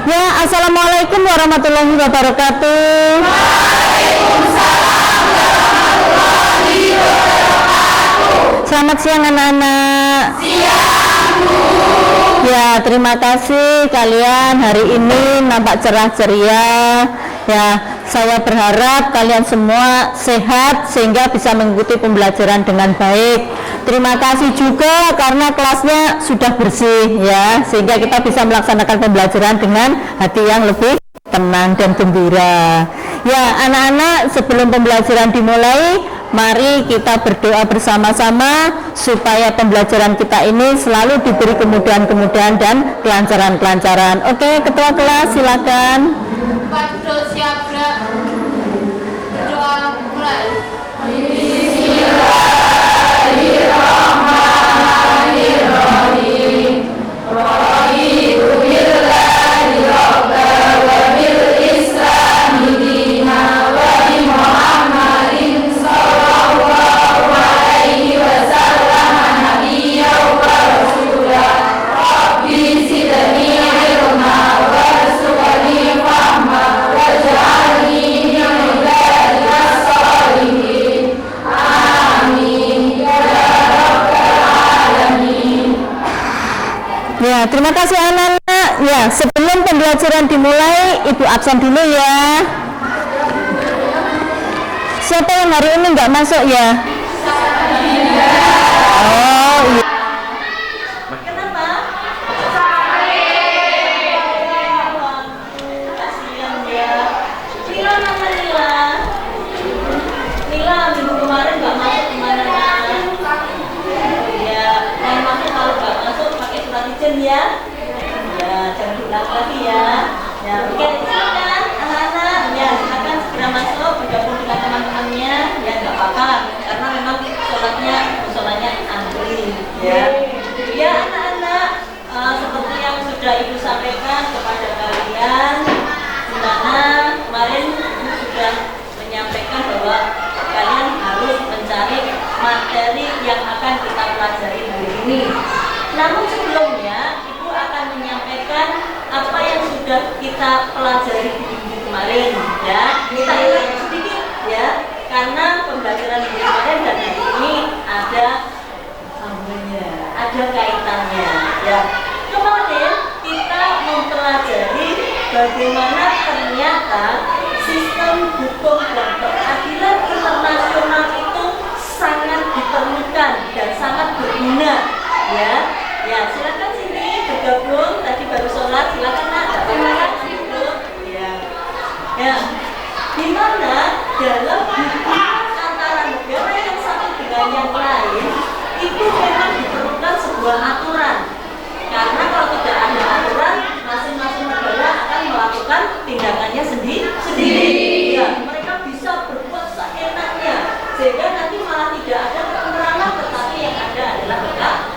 Ya, assalamualaikum warahmatullahi wabarakatuh. Waalaikumsalam warahmatullahi wabarakatuh. Selamat siang anak-anak. Siang, Bu. Ya, terima kasih kalian hari ini nampak cerah ceria. Ya, saya berharap kalian semua sehat sehingga bisa mengikuti pembelajaran dengan baik. Terima kasih juga karena kelasnya sudah bersih ya, sehingga kita bisa melaksanakan pembelajaran dengan hati yang lebih tenang dan gembira. Ya, anak-anak, sebelum pembelajaran dimulai, mari kita berdoa bersama-sama supaya pembelajaran kita ini selalu diberi kemudahan-kemudahan dan kelancaran-kelancaran. Oke, ketua kelas silakan. Pak Duduk siap, Bra. Doa mulai. Bismillahirrahmanirrahim. Raditu billahi rabban wa bil islami dinan wa bi Muhammadin sallallahu alaihi wasallam nabiyyan wa rasulah. Rabbi zidni ilma warzuqni fahma waj'alni min ibadika sholihin. Amin ya rabbal alamin. Ya, terima kasih anak-anak. Ya, sebelum pembelajaran dimulai, Ibu absen dulu ya. Siapa yang hari ini nggak masuk ya? Oh, iya. Kenapa? Kasihan ya. Lila mana Lila? Lila minggu kemarin nggak masuk kemana? Ya, yang masuk kalau nggak masuk pakai surat izin ya. Ya, jangan diulang lagi ya. Ya, oke silakan anak-anak. Ya, silakan segera masuk bergabung dengan teman-temannya. Ya, nggak apa-apa karena memang musolanya antri. Ya. Ya anak-anak, seperti yang sudah Ibu sampaikan kepada kalian, di mana kemarin Ibu sudah menyampaikan bahwa kalian harus mencari materi yang akan kita pelajari hari ini. Namun sebelumnya, Ibu akan menyampaikan apa yang sudah kita pelajari di minggu kemarin. Ya, kita ingat sedikit ya, karena pembelajaran minggu kemarin dan hari ini ada sambungnya, ada kaitannya ya. Kemarin kita mempelajari bagaimana ternyata sistem hukum dan peradilan internasional itu sangat diperlukan dan sangat berguna ya. Ya, silakan sini bergabung, tadi baru sholat, silakan nak, terima kasih ya. Ya, di mana dalam hubungan antara negara yang satu dengan yang lain itu memang diperlukan sebuah aturan, karena kalau tidak ada aturan masing-masing negara akan melakukan tindakannya sendiri. Ya, mereka bisa berbuat seenaknya sehingga nanti malah tidak ada keterangan, tetapi yang ada adalah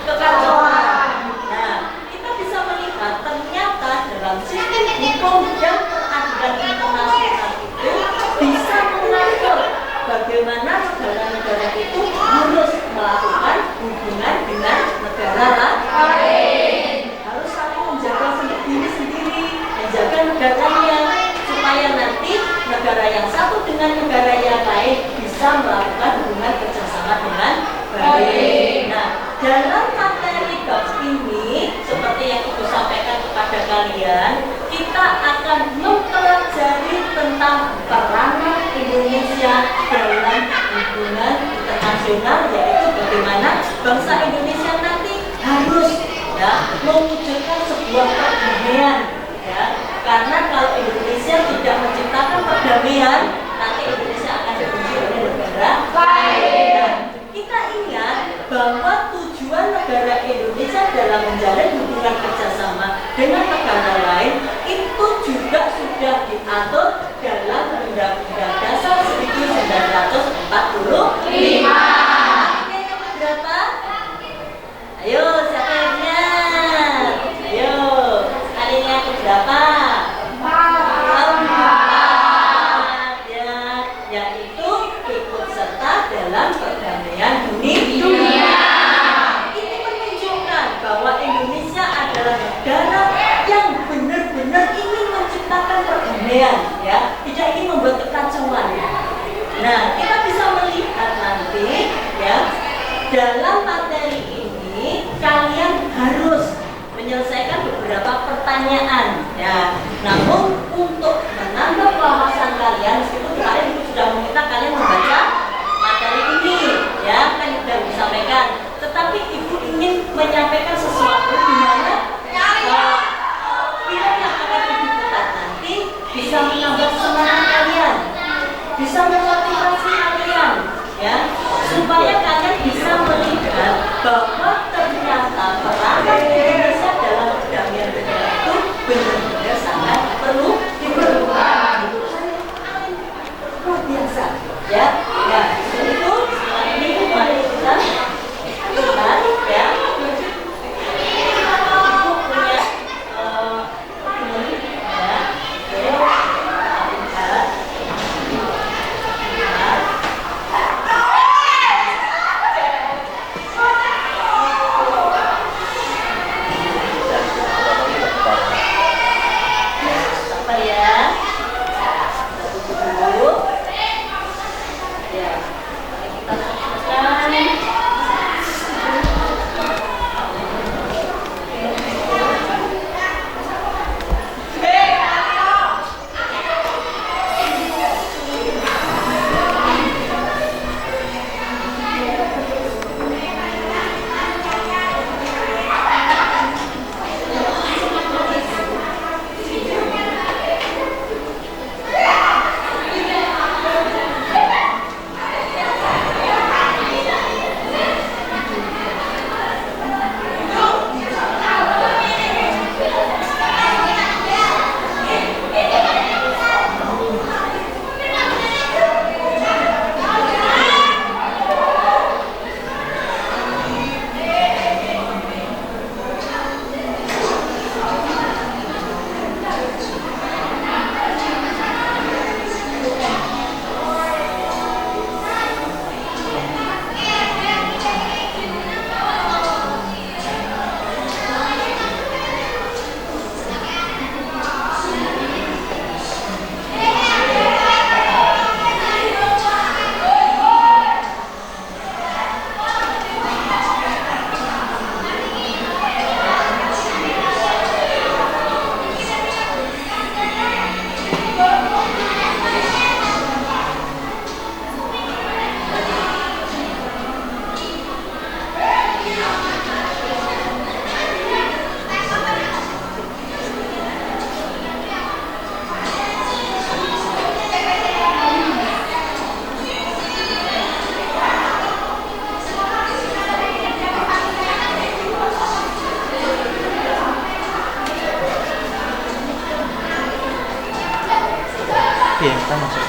kekacauan. Nah, kita bisa melihat ternyata dalam sistem hukum dan peradilan internasional itu bisa mengatur bagaimana negara-negara itu harus melakukan hubungan dengan negara lain. Harus saling menjaga diri sendiri, menjaga negaranya, supaya nanti negara yang satu dengan negara yang lain bisa melakukan hubungan kerjasama dengan baik. Nah, dalam materi bab ini, seperti yang Ibu sampaikan kepada kalian, kita akan mempelajari tentang peranan Indonesia dalam hubungan internasional, yaitu bagaimana bangsa Indonesia nanti harus ya mewujudkan sebuah perdamaian ya. Karena kalau Indonesia tidak menciptakan perdamaian, nanti Indonesia akan dibenci oleh negara lain. Nah, kita ingat bahwa tujuan negara Indonesia dalam menjalin hubungan kerjasama dengan negara lain itu juga sudah diatur dalam Undang-Undang Dasar 1945. Yang berapa? Ayo, siapa yang ingat? Ayo, alinea keberapa? Ya, yaitu ikut serta dalam perdamaian dunia. Ini menunjukkan bahwa Indonesia adalah negara yang benar-benar ingin menciptakan perdamaian, ya, tidak ingin membuat kekacauan. Nah, kita bisa melihat nanti, ya, dalam materi ini kalian harus menyelesaikan beberapa pertanyaan, ya. Namun untuk menambah wawasan kalian, meskipun kalian sudah meminta kalian membaca materi ini, ya, kan sudah disampaikan. Tetapi ibu ingin menyampaikan sesuatu di mana film yang akan ibu putar nanti bisa menambah semangat kalian, bisa memotivasi kalian, ya, supaya kalian bisa melihat bahwa ternyata peranan Indonesia dalam perdamaian dunia itu benar-benar sangat perlu diperlukan. Luar biasa, ya. Nah, itu setelah ini mari kita lihat, ya. Ibu punya ini, ya. Oke, lihat. Sabar ya. Dulu. Ya. Kita teruskan. Iya, kita masuk.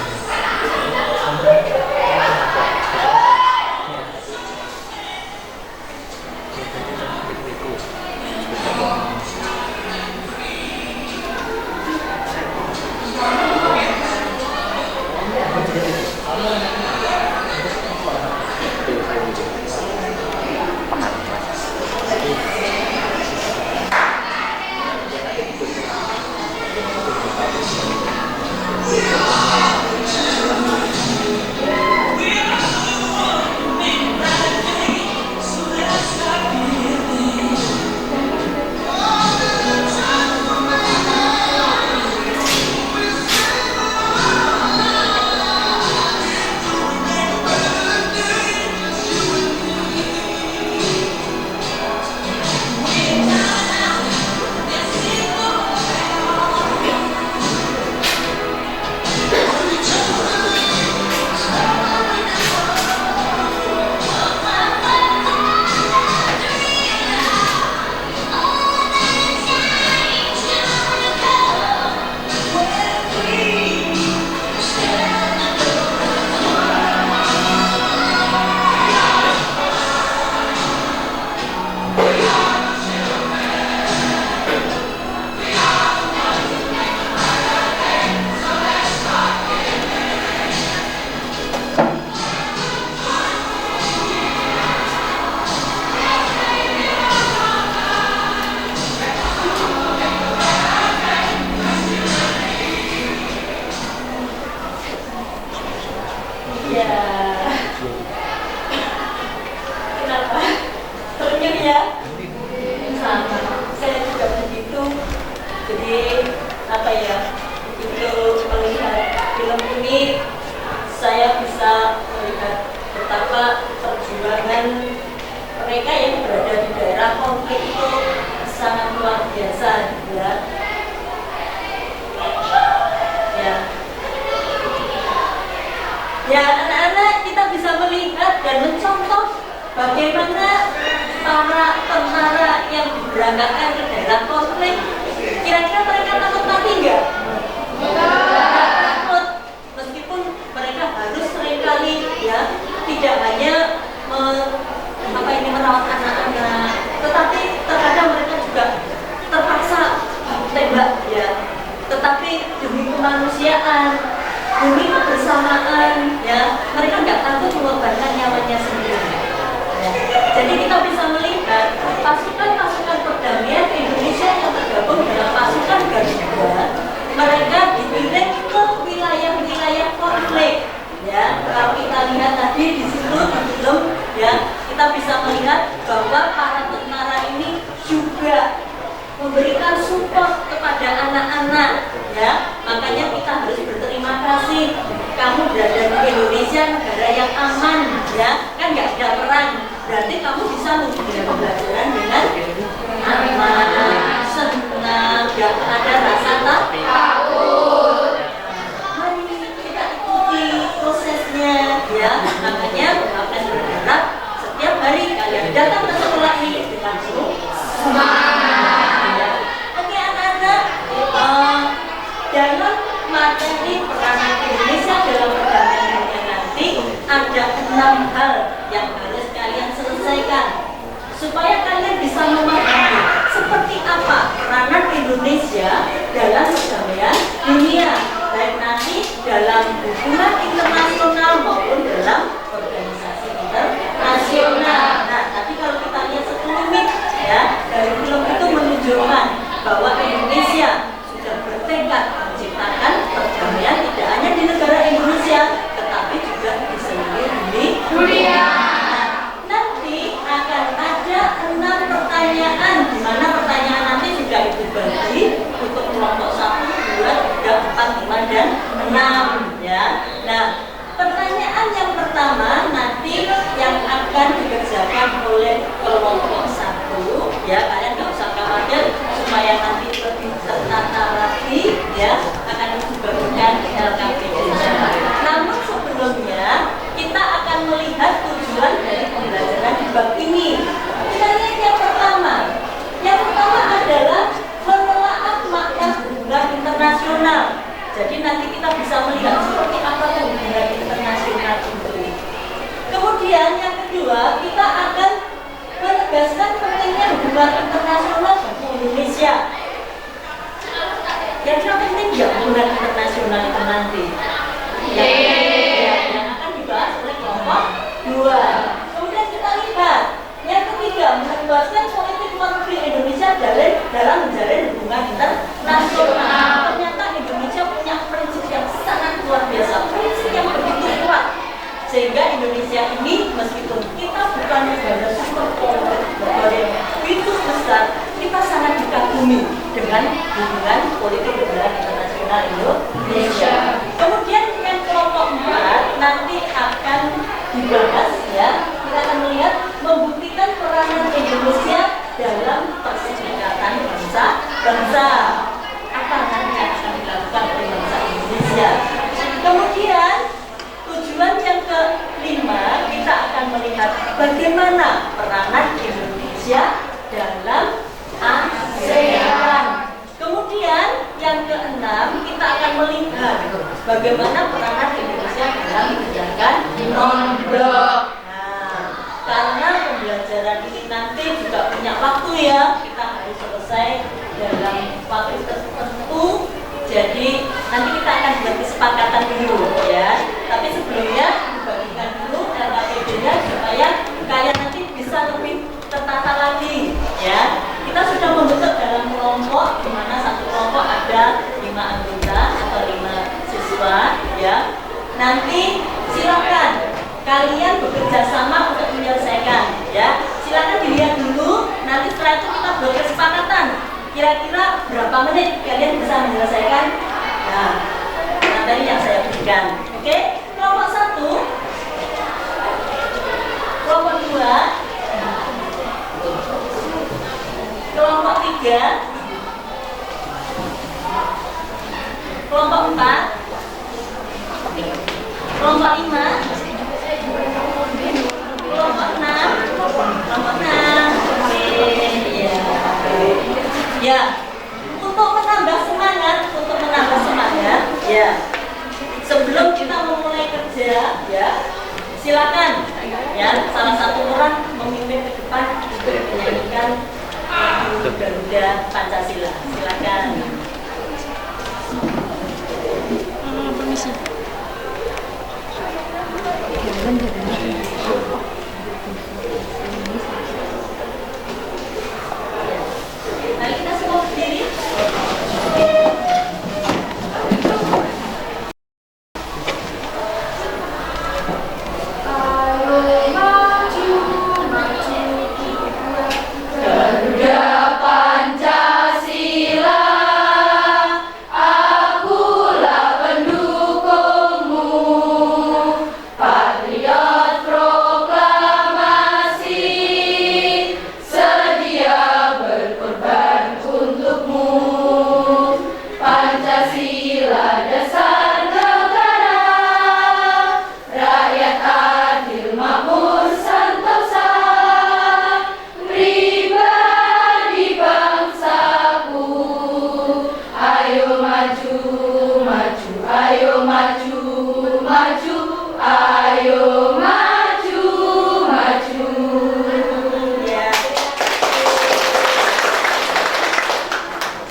bahwa perjuangan mereka yang berada di daerah konflik itu sangat luar biasa, ya. Ya, anak-anak, kita bisa melihat dan mencontoh bagaimana para tentara yang diberangkatkan ke daerah konflik. Kira-kira mereka takut mati nggak? Takut, meskipun mereka harus seringkali ya tidak hanya merawat anak-anak, tetapi terkadang mereka juga terpaksa tembak ya. Tetapi demi kemanusiaan, demi kebersamaan, ya mereka nggak takut mengorbankan nyawanya sendiri. Ya. Jadi kita bisa melihat pasukan-pasukan perdamaian Indonesia yang tergabung dalam pasukan Garuda, mereka dikirim ke wilayah-wilayah konflik. Ya, kalau kita lihat tadi di situ di film, ya kita bisa melihat bahwa para tentara ini juga memberikan support kepada anak-anak, ya. Makanya kita harus berterima kasih. Kamu berada di Indonesia, negara yang aman, ya. Kan nggak ada perang, berarti kamu bisa mengikuti pembelajaran dengan aman, senang, nggak ada rasa takut. Mari kita ikuti prosesnya, ya. Makanya Bapak berharap setiap hari kalian datang ke sekolah ini dengan semangat. Dalam materi peranan Indonesia dalam perdamaian dunia nanti ada 6 hal yang harus kalian selesaikan supaya kalian bisa memahami seperti apa peranan Indonesia dalam perdamaian dunia, baik nanti dalam hubungan internasional maupun dalam organisasi internasional. Nah, tapi kalau kita lihat sekelumit ya dari film itu menunjukkan bahwa Indonesia bertekad menciptakan perdamaian tidak hanya di negara Indonesia, tetapi juga di seluruh dunia. Nanti akan ada 6 pertanyaan, di mana pertanyaan nanti sudah dibagi untuk kelompok 1, 2, 3, 4, 5, dan 6. Ya. Nah, pertanyaan yang pertama nanti yang akan dikerjakan oleh kelompok 1, ya kalian nggak usah khawatir supaya nanti lebih tertata lagi, ya akan dibagikan di LKPD. Namun sebelumnya kita akan melihat tujuan dari pembelajaran di bab ini. Kita lihat yang pertama. Yang pertama adalah menelaah makna hubungan internasional. Jadi nanti kita bisa melihat seperti apa hubungan internasional itu. Kemudian yang kedua kita akan menegaskan pentingnya hubungan internasional bagi Indonesia. Yang penting ya hubungan internasional itu nanti. Yang akan dibahas oleh kelompok 2. Kemudian kita lihat yang ketiga, menjelaskan politik luar negeri Indonesia dalam menjalin hubungan internasional. Ternyata Indonesia punya prinsip yang sangat luar biasa, prinsip yang begitu kuat, sehingga Indonesia ini meskipun kita bukan negara superpower, negara yang begitu besar, kita sangat dikagumi dengan hubungan politik hubungan internasional Indonesia. Kemudian yang kelompok 4 nanti akan dibahas, ya kita akan melihat membuktikan peranan Indonesia dalam perserikatan bangsa-bangsa. Apa nanti yang akan dilakukan oleh bangsa Indonesia. Kemudian tujuan yang kelima kita akan melihat bagaimana peranan Indonesia dalam ASEAN. Kemudian yang keenam kita akan melihat bagaimana peranan Indonesia dalam menjalankan non-blok. Nah, karena pembelajaran ini nanti juga punya waktu ya, kita harus selesai dalam waktu tertentu. Jadi nanti kita akan buat kesepakatan dulu ya. Tapi sebelumnya dibagikan dulu LKPD-nya supaya kalian nanti bisa lebih tertata lagi ya. Kita sudah membentuk dalam kelompok, di mana satu kelompok ada 5 anggota atau 5 siswa ya. Nanti silakan kalian bekerja sama untuk menyelesaikan ya. Silakan dilihat dulu, nanti setelah itu kita buat kesepakatan. Kira-kira berapa menit kalian bisa menyelesaikan materi yang saya berikan. Oke, kelompok 1 3, kelompok 4, kelompok 5, kelompok 6, kelompok 6. Oke, ya. Ya, untuk menambah semangat, ya. Sebelum kita memulai kerja, ya, silakan, ya, salah satu orang memimpin ke depan untuk menyanyikan lagu Garuda Pancasila. Silakan. Permisi. Mari kita semua berdiri.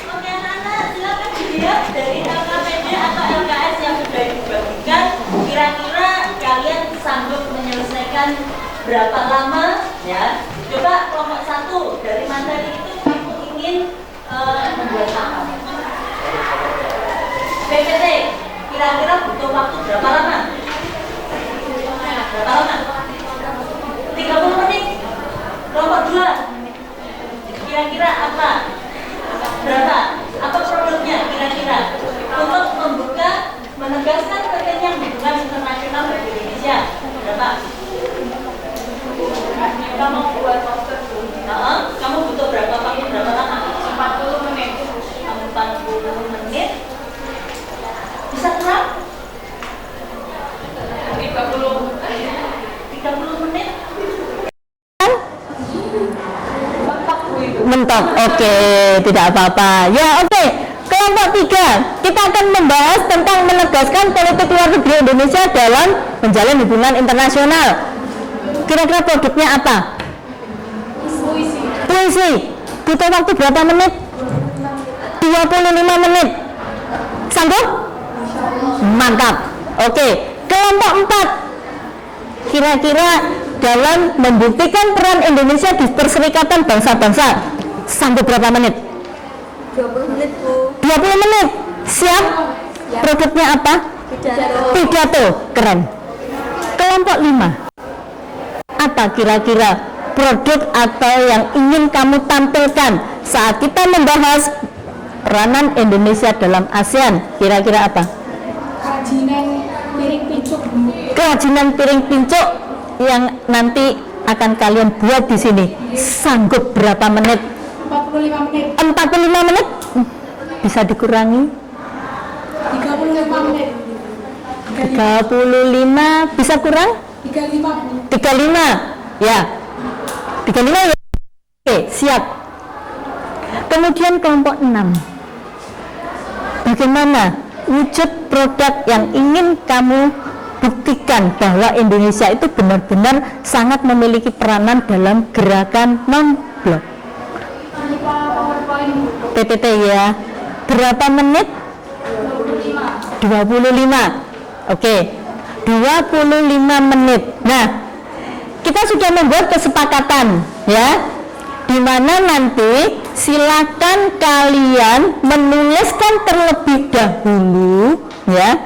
Oke anak-anak, silakan dilihat dari LKPD atau LKS yang sudah dibagikan. Kira-kira kalian sanggup menyelesaikan berapa lama? Ya, coba kelompok 1 dari materi itu kamu ingin membuat apa? PPT, kira-kira butuh waktu berapa lama? Berapa lama? 30 menit. Kelompok 2, kira-kira apa? Berapa? Apa produknya kira-kira? Untuk membuka, menegaskan pentingnya hubungan internasional bagi Indonesia. Berapa? Kamu buat poster. Kamu butuh berapa waktu? Berapa lama? 40 menit. Kamu 40 menit. Bisa kurang? 30 menit. Mentok, oke, tidak apa-apa. Ya, oke. Kelompok 3, kita akan membahas tentang menegaskan politik luar negeri Indonesia dalam menjalin hubungan internasional. Kira-kira produknya apa? Puisi. Butuh waktu berapa menit? 25 menit. Sanggup? Mantap. Oke. Kelompok 4, kira-kira dalam membuktikan peran Indonesia di Perserikatan Bangsa-Bangsa, sanggup berapa menit? 20 menit, Bu. 20 menit. Siap? Produknya apa? Pidato. Keren. Kelompok 5, apa kira-kira produk atau yang ingin kamu tampilkan saat kita membahas peranan Indonesia dalam ASEAN? Kira-kira apa? Kerajinan piring pincuk yang nanti akan kalian buat di sini. Sanggup berapa menit? 45 menit. 45 menit? Bisa dikurangi? 35 menit. 35 bisa kurang? 35. 35. Ya. 35 ya. Oke, siap. Kemudian kelompok 6. Bagaimana wujud produk yang ingin kamu buktikan bahwa Indonesia itu benar-benar sangat memiliki peranan dalam gerakan non-blok? PPT ya. Berapa menit? 25. Oke. 25 menit. Nah, kita sudah membuat kesepakatan ya, di mana nanti silakan kalian menuliskan terlebih dahulu ya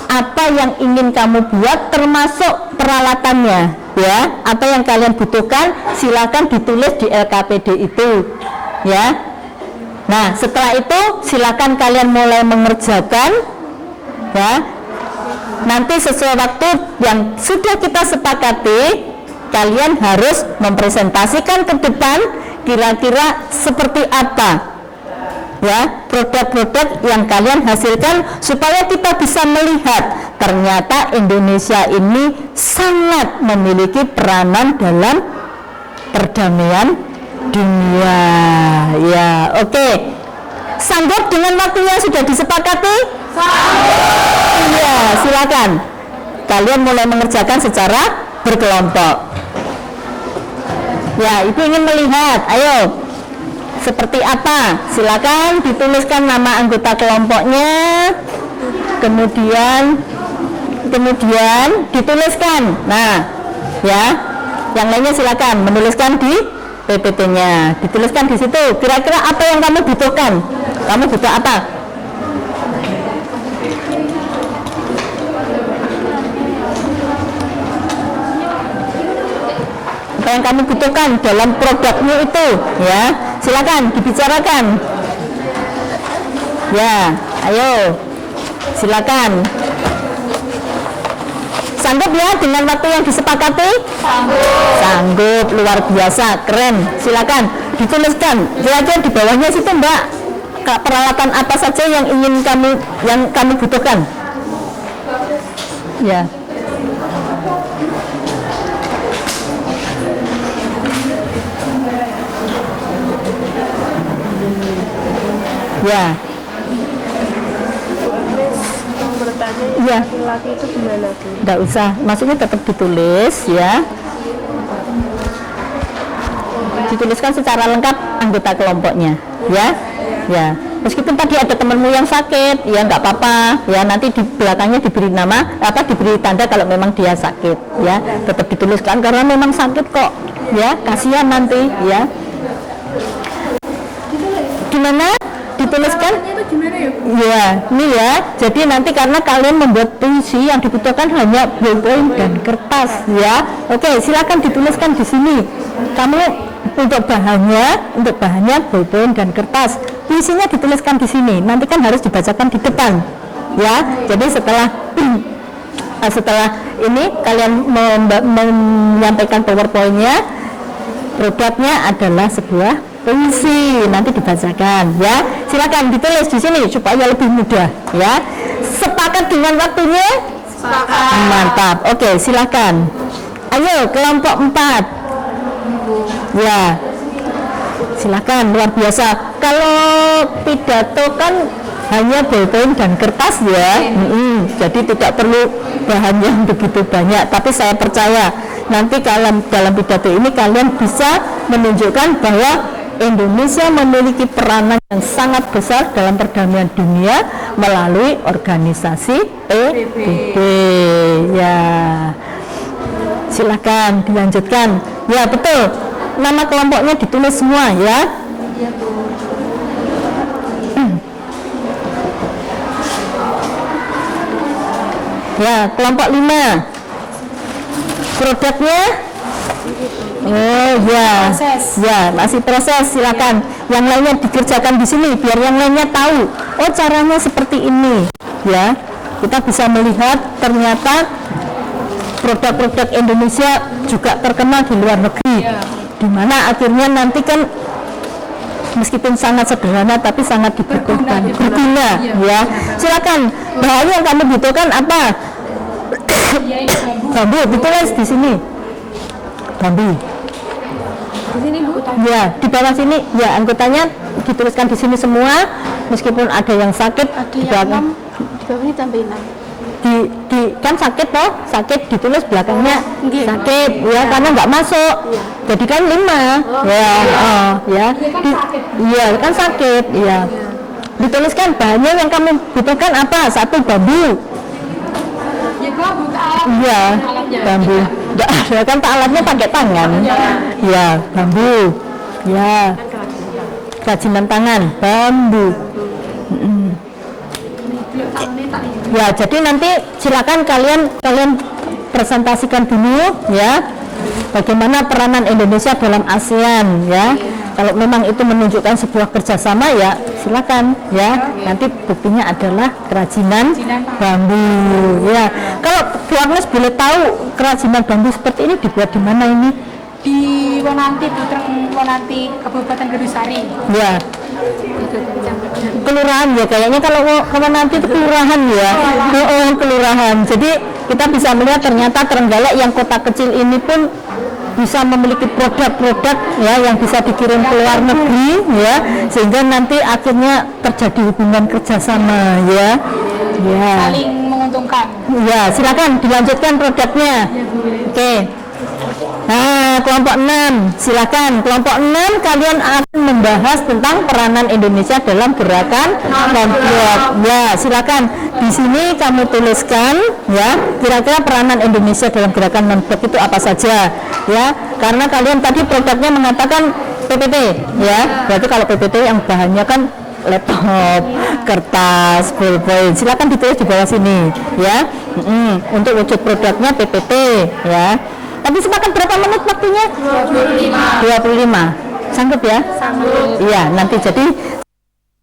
apa yang ingin kamu buat, termasuk peralatannya ya, apa yang kalian butuhkan silakan ditulis di LKPD itu ya. Nah, setelah itu silakan kalian mulai mengerjakan ya. Nanti sesuai waktu yang sudah kita sepakati, kalian harus mempresentasikan ke depan kira-kira seperti apa ya produk-produk yang kalian hasilkan supaya kita bisa melihat ternyata Indonesia ini sangat memiliki peranan dalam perdamaian dunia. Ya, oke. Sanggup dengan waktu yang sudah disepakati? Iya, silakan. Kalian mulai mengerjakan secara berkelompok. Ya, Ibu ingin melihat. Ayo. Seperti apa? Silakan dituliskan nama anggota kelompoknya. Kemudian dituliskan. Nah, ya. Yang lainnya silakan menuliskan di PPT-nya. Dituliskan di situ. Kira-kira apa yang kamu butuhkan? Kamu butuh apa? Apa yang kamu butuhkan dalam produkmu itu, ya? Silakan dibicarakan. Ya, ayo. Silakan. Sanggup ya dengan waktu yang disepakati? Sanggup, luar biasa, keren. Silakan dituliskan. Kira-kira di bawahnya situ, Mbak, peralatan apa saja yang ingin kamu butuhkan? Ya. Ya. Ya. Laki-laki itu gimana tuh? Nggak usah, maksudnya tetap ditulis ya. Dituliskan secara lengkap anggota kelompoknya, ya. Ya. Meskipun tadi ada temanmu yang sakit, ya nggak apa-apa, ya nanti di belakangnya diberi nama, diberi tanda kalau memang dia sakit, ya. Tetap dituliskan karena memang sakit kok, ya. Kasihan nanti, ya. Gimana? Dituliskan? Ya, ini ya. Jadi nanti karena kalian membuat puisi yang dibutuhkan hanya ballpoint dan kertas, ya. Oke, silakan dituliskan di sini. Kamu untuk bahannya ballpoint dan kertas. Puisinya dituliskan di sini. Nanti kan harus dibacakan di depan, ya. Jadi setelah ini kalian menyampaikan PowerPoint-nya, produknya adalah sebuah puisi, nanti dibacakan, ya. Silakan ditulis di sini supaya lebih mudah, ya. Sepakat dengan waktunya? Sepakat. Mantap. Oke, silakan. Ayo kelompok 4. Ya. Silakan, luar biasa. Kalau pidato kan hanya ballpoint dan kertas, ya. Jadi tidak perlu bahan yang begitu banyak, tapi saya percaya nanti dalam pidato ini kalian bisa menunjukkan bahwa Indonesia memiliki peranan yang sangat besar dalam perdamaian dunia melalui organisasi PBB. Ya, silakan dilanjutkan. Ya, betul. Nama kelompoknya ditulis semua, ya. Ya, kelompok 5. Produknya? Oh ya, ya masih proses. Silakan. Yang lainnya dikerjakan di sini biar yang lainnya tahu. Oh, caranya seperti ini. Ya, kita bisa melihat ternyata produk-produk Indonesia juga terkenal di luar negeri. Dimana akhirnya nanti kan meskipun sangat sederhana tapi sangat dibutuhkan, berguna. Ya, silakan. Bahan yang kamu butuhkan apa? Bambu, ditulis di sini. Bambu. Di sini Bu. Ya, di bawah sini ya anggotanya dituliskan di sini semua, meskipun ada yang sakit di belakang. Di bawah ini tambahin 6. Kan sakit toh, sakit ditulis belakangnya sakit, ya karena nggak masuk. Jadi kan 5. Ya, ya. Iya, kan sakit, ya. Dituliskan bahannya yang kamu butuhkan apa? 1 bambu. Iya, bambu. Enggak ada kan alatnya pakai tangan. Ya, bambu. Ya. Kerajinan tangan, bambu. Ya, jadi nanti silakan kalian presentasikan dulu, ya. Bagaimana peranan Indonesia dalam ASEAN, ya. Kalau memang itu menunjukkan sebuah kerjasama, ya silakan, ya. Nanti buktinya adalah kerajinan bambu, ya. Kalau Bu Agnes boleh tahu kerajinan bambu seperti ini dibuat di mana ini? di Wonanti, Putreng Wonanti, Kabupaten Gedusari. Ya. Kelurahan ya kayaknya, kalau nanti itu kelurahan ya. Kelurahan. Jadi kita bisa melihat ternyata Trenggalek yang kota kecil ini pun bisa memiliki produk-produk ya yang bisa dikirim ke luar negeri ya, sehingga nanti akhirnya terjadi hubungan kerjasama ya. Saling menguntungkan. Ya, silakan dilanjutkan produknya. Oke. Nah, kelompok 6, silakan. Kelompok 6 kalian akan membahas tentang peranan Indonesia dalam gerakan non-blok. Ya, silakan. Di sini kamu tuliskan ya, kira-kira peranan Indonesia dalam gerakan non-blok itu apa saja ya. Karena kalian tadi produknya mengatakan PPT ya. Berarti kalau PPT yang bahannya kan laptop, kertas, pulpen. Silakan ditulis di bawah sini ya. Untuk wujud produknya PPT ya. Tapi sepakat berapa menit waktunya? 25. Sanggup ya? Sanggup. Iya, nanti jadi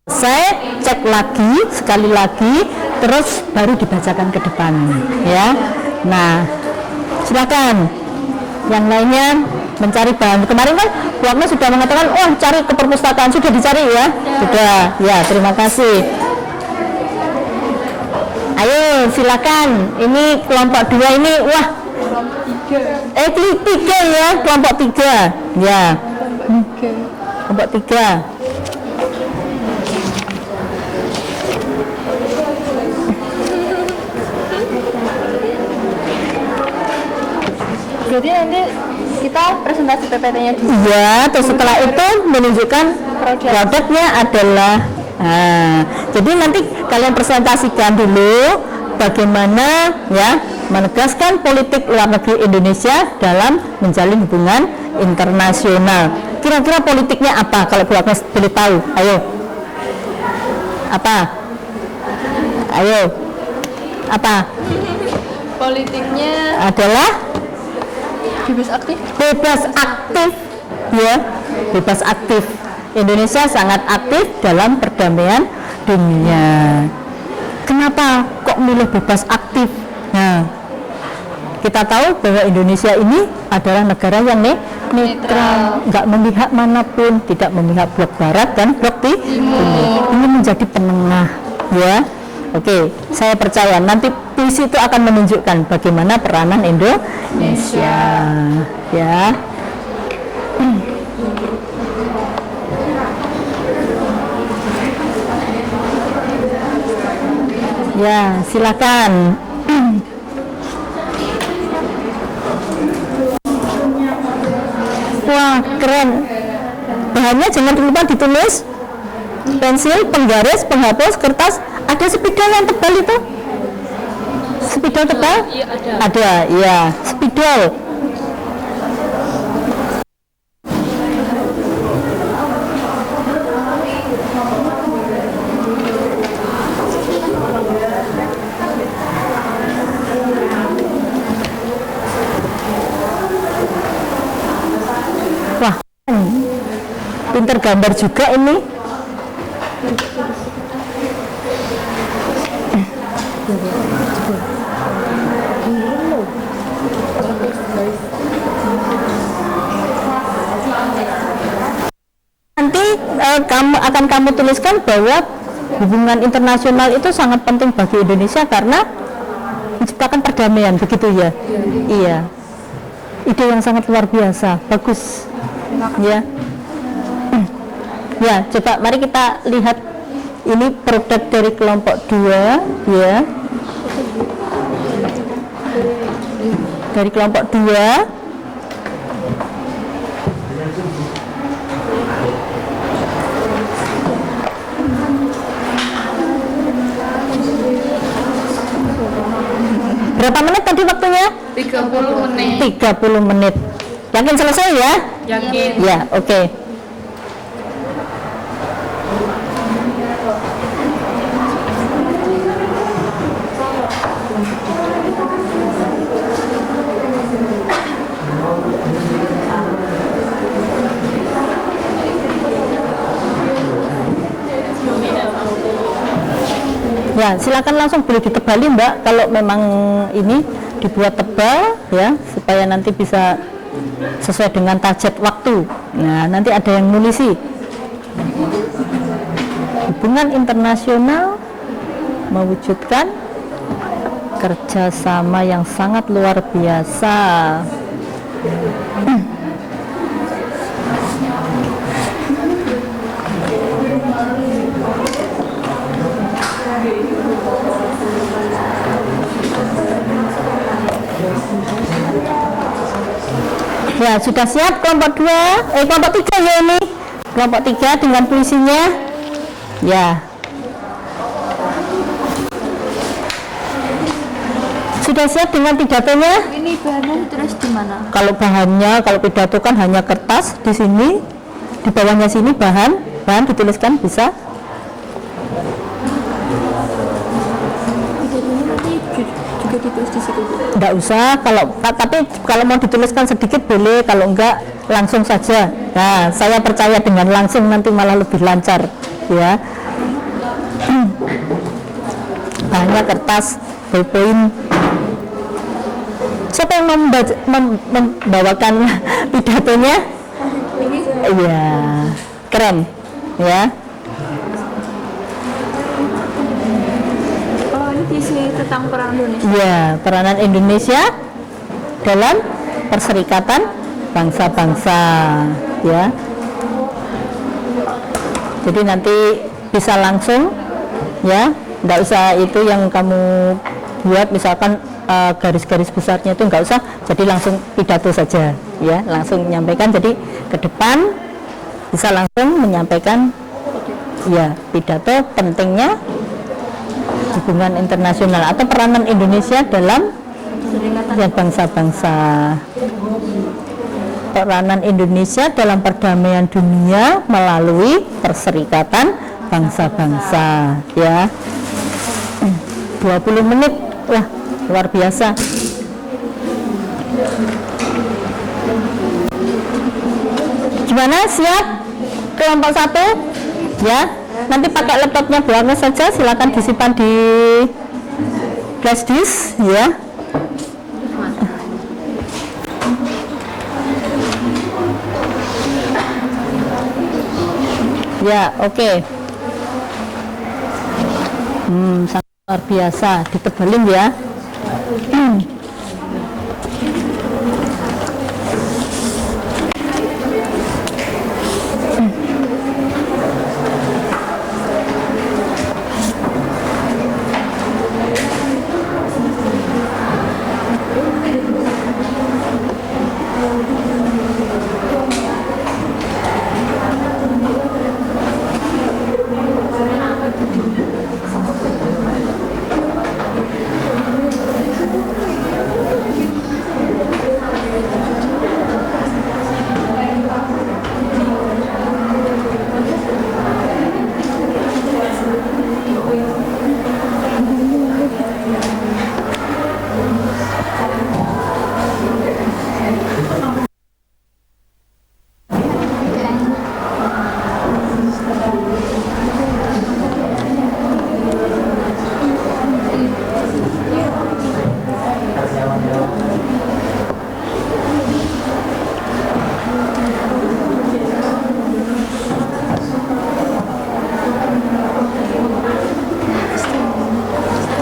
saya cek lagi, sekali lagi, terus baru dibacakan ke depan ya. Nah, silakan. Yang lainnya mencari bahan. Kemarin kan Bu Agnes sudah mengatakan, oh cari ke perpustakaan, sudah dicari ya? Sudah, ya terima kasih. Ayo silakan, ini kelompok 2 ini, wah 3 ya, kelompok 3 ya. Kelompok 3. Jadi nanti kita presentasi PPT-nya dulu. Iya, terus setelah itu menunjukkan produknya adalah. Nah, jadi nanti kalian presentasikan dulu bagaimana ya menegaskan politik luar negeri Indonesia dalam menjalin hubungan internasional. Kira-kira politiknya apa? Kalau Bu Agnes boleh tahu, ayo. Apa? Ayo. Apa? Politiknya Adalah bebas aktif. bebas aktif ya, bebas aktif. Indonesia sangat aktif dalam perdamaian dunia. Kenapa kok milih bebas aktif? Nah, kita tahu bahwa Indonesia ini adalah negara yang netral, nggak memihak manapun, tidak memihak blok barat dan blok timur. Ini menjadi penengah ya. Oke, saya percaya nanti puisi itu akan menunjukkan bagaimana peranan Indonesia ya. Ya, silakan. Wah, keren. Bahannya jangan lupa ditulis. Pensil, penggaris, penghapus, kertas. Ada spidol yang tebal itu? Spidol tebal? Iya, ada. Ada, iya. Spidol. Wah, pinter gambar juga ini. Nanti kamu tuliskan bahwa hubungan internasional itu sangat penting bagi Indonesia karena menciptakan perdamaian, begitu ya? Iya. Ide yang sangat luar biasa, bagus. Ya. Ya, coba mari kita lihat ini produk dari kelompok 2 ya. Dari kelompok 2. Berapa menit tadi waktunya? 30 menit. 30 menit. Yakin selesai ya? Yakin. Ya, oke. Ya, silakan langsung boleh ditebali Mbak kalau memang ini dibuat tebal ya supaya nanti bisa sesuai dengan target waktu. Nah, nanti ada yang nulisi hubungan internasional mewujudkan kerjasama yang sangat luar biasa. Ya, sudah siap kelompok 2, kelompok 3 ya ini. Kelompok 3 dengan puisinya. Ya. Sudah siap dengan pidatonya? Ini bahannya terus di mana? Kalau bahannya, kalau pidato kan hanya kertas di sini, di bawahnya sini bahan dituliskan bisa. Pidatonya nanti juga ditulis di situ. Enggak usah, tapi kalau mau dituliskan sedikit boleh, kalau enggak langsung saja. Nah, saya percaya dengan langsung nanti malah lebih lancar, ya. Bahannya kertas, ballpoint. Siapa yang membawakan pidatonya? Iya, keren, ya. Oh, ini diisi tentang perang Indonesia. Ya, peranan Indonesia dalam Perserikatan Bangsa-Bangsa, ya. Jadi nanti bisa langsung, ya, nggak usah itu yang kamu buat, misalkan garis-garis besarnya itu nggak usah, jadi langsung pidato saja, ya, langsung menyampaikan. Jadi ke depan bisa langsung menyampaikan, ya, pidato pentingnya hubungan internasional atau peranan Indonesia dalam bangsa-bangsa. Peranan Indonesia dalam perdamaian dunia melalui Perserikatan Bangsa-Bangsa, ya. 20 menit, wah, luar biasa. Gimana, siap kelompok 1? Ya, nanti pakai laptopnya Bu Agnes saja, silakan disimpan di flash disk, ya. Ya, oke. Sangat luar biasa, ditebalin ya.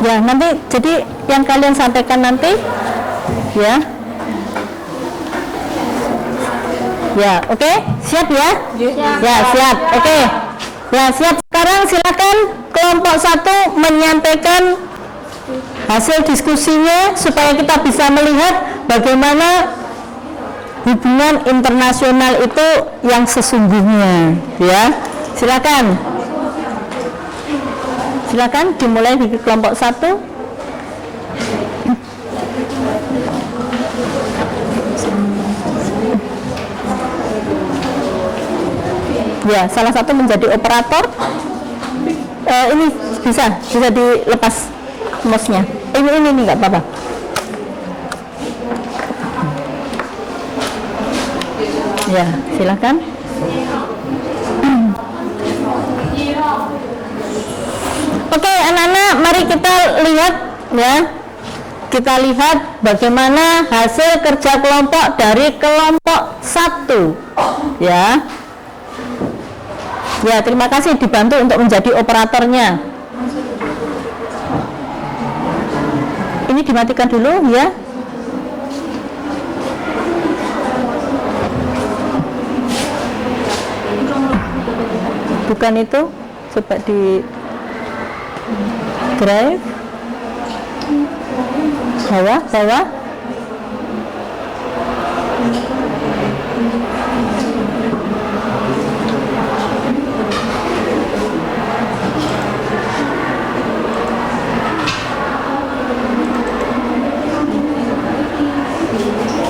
Ya, nanti jadi yang kalian sampaikan nanti, ya. Ya, oke, siap ya? Ya, siap. Oke. Ya, siap. Sekarang silakan kelompok 1 menyampaikan hasil diskusinya supaya kita bisa melihat bagaimana hubungan internasional itu yang sesungguhnya, ya. Silakan. Silakan dimulai di kelompok 1. Ya, salah satu menjadi operator. Ini bisa dilepas mouse-nya. Ini nggak apa-apa. Ya, silakan. Oke, anak-anak, mari kita lihat, ya. kita lihat bagaimana hasil kerja kelompok dari kelompok 1 ya. Ya, terima kasih dibantu untuk menjadi operatornya. Ini dimatikan dulu ya. Bukan itu, coba di drive bawah.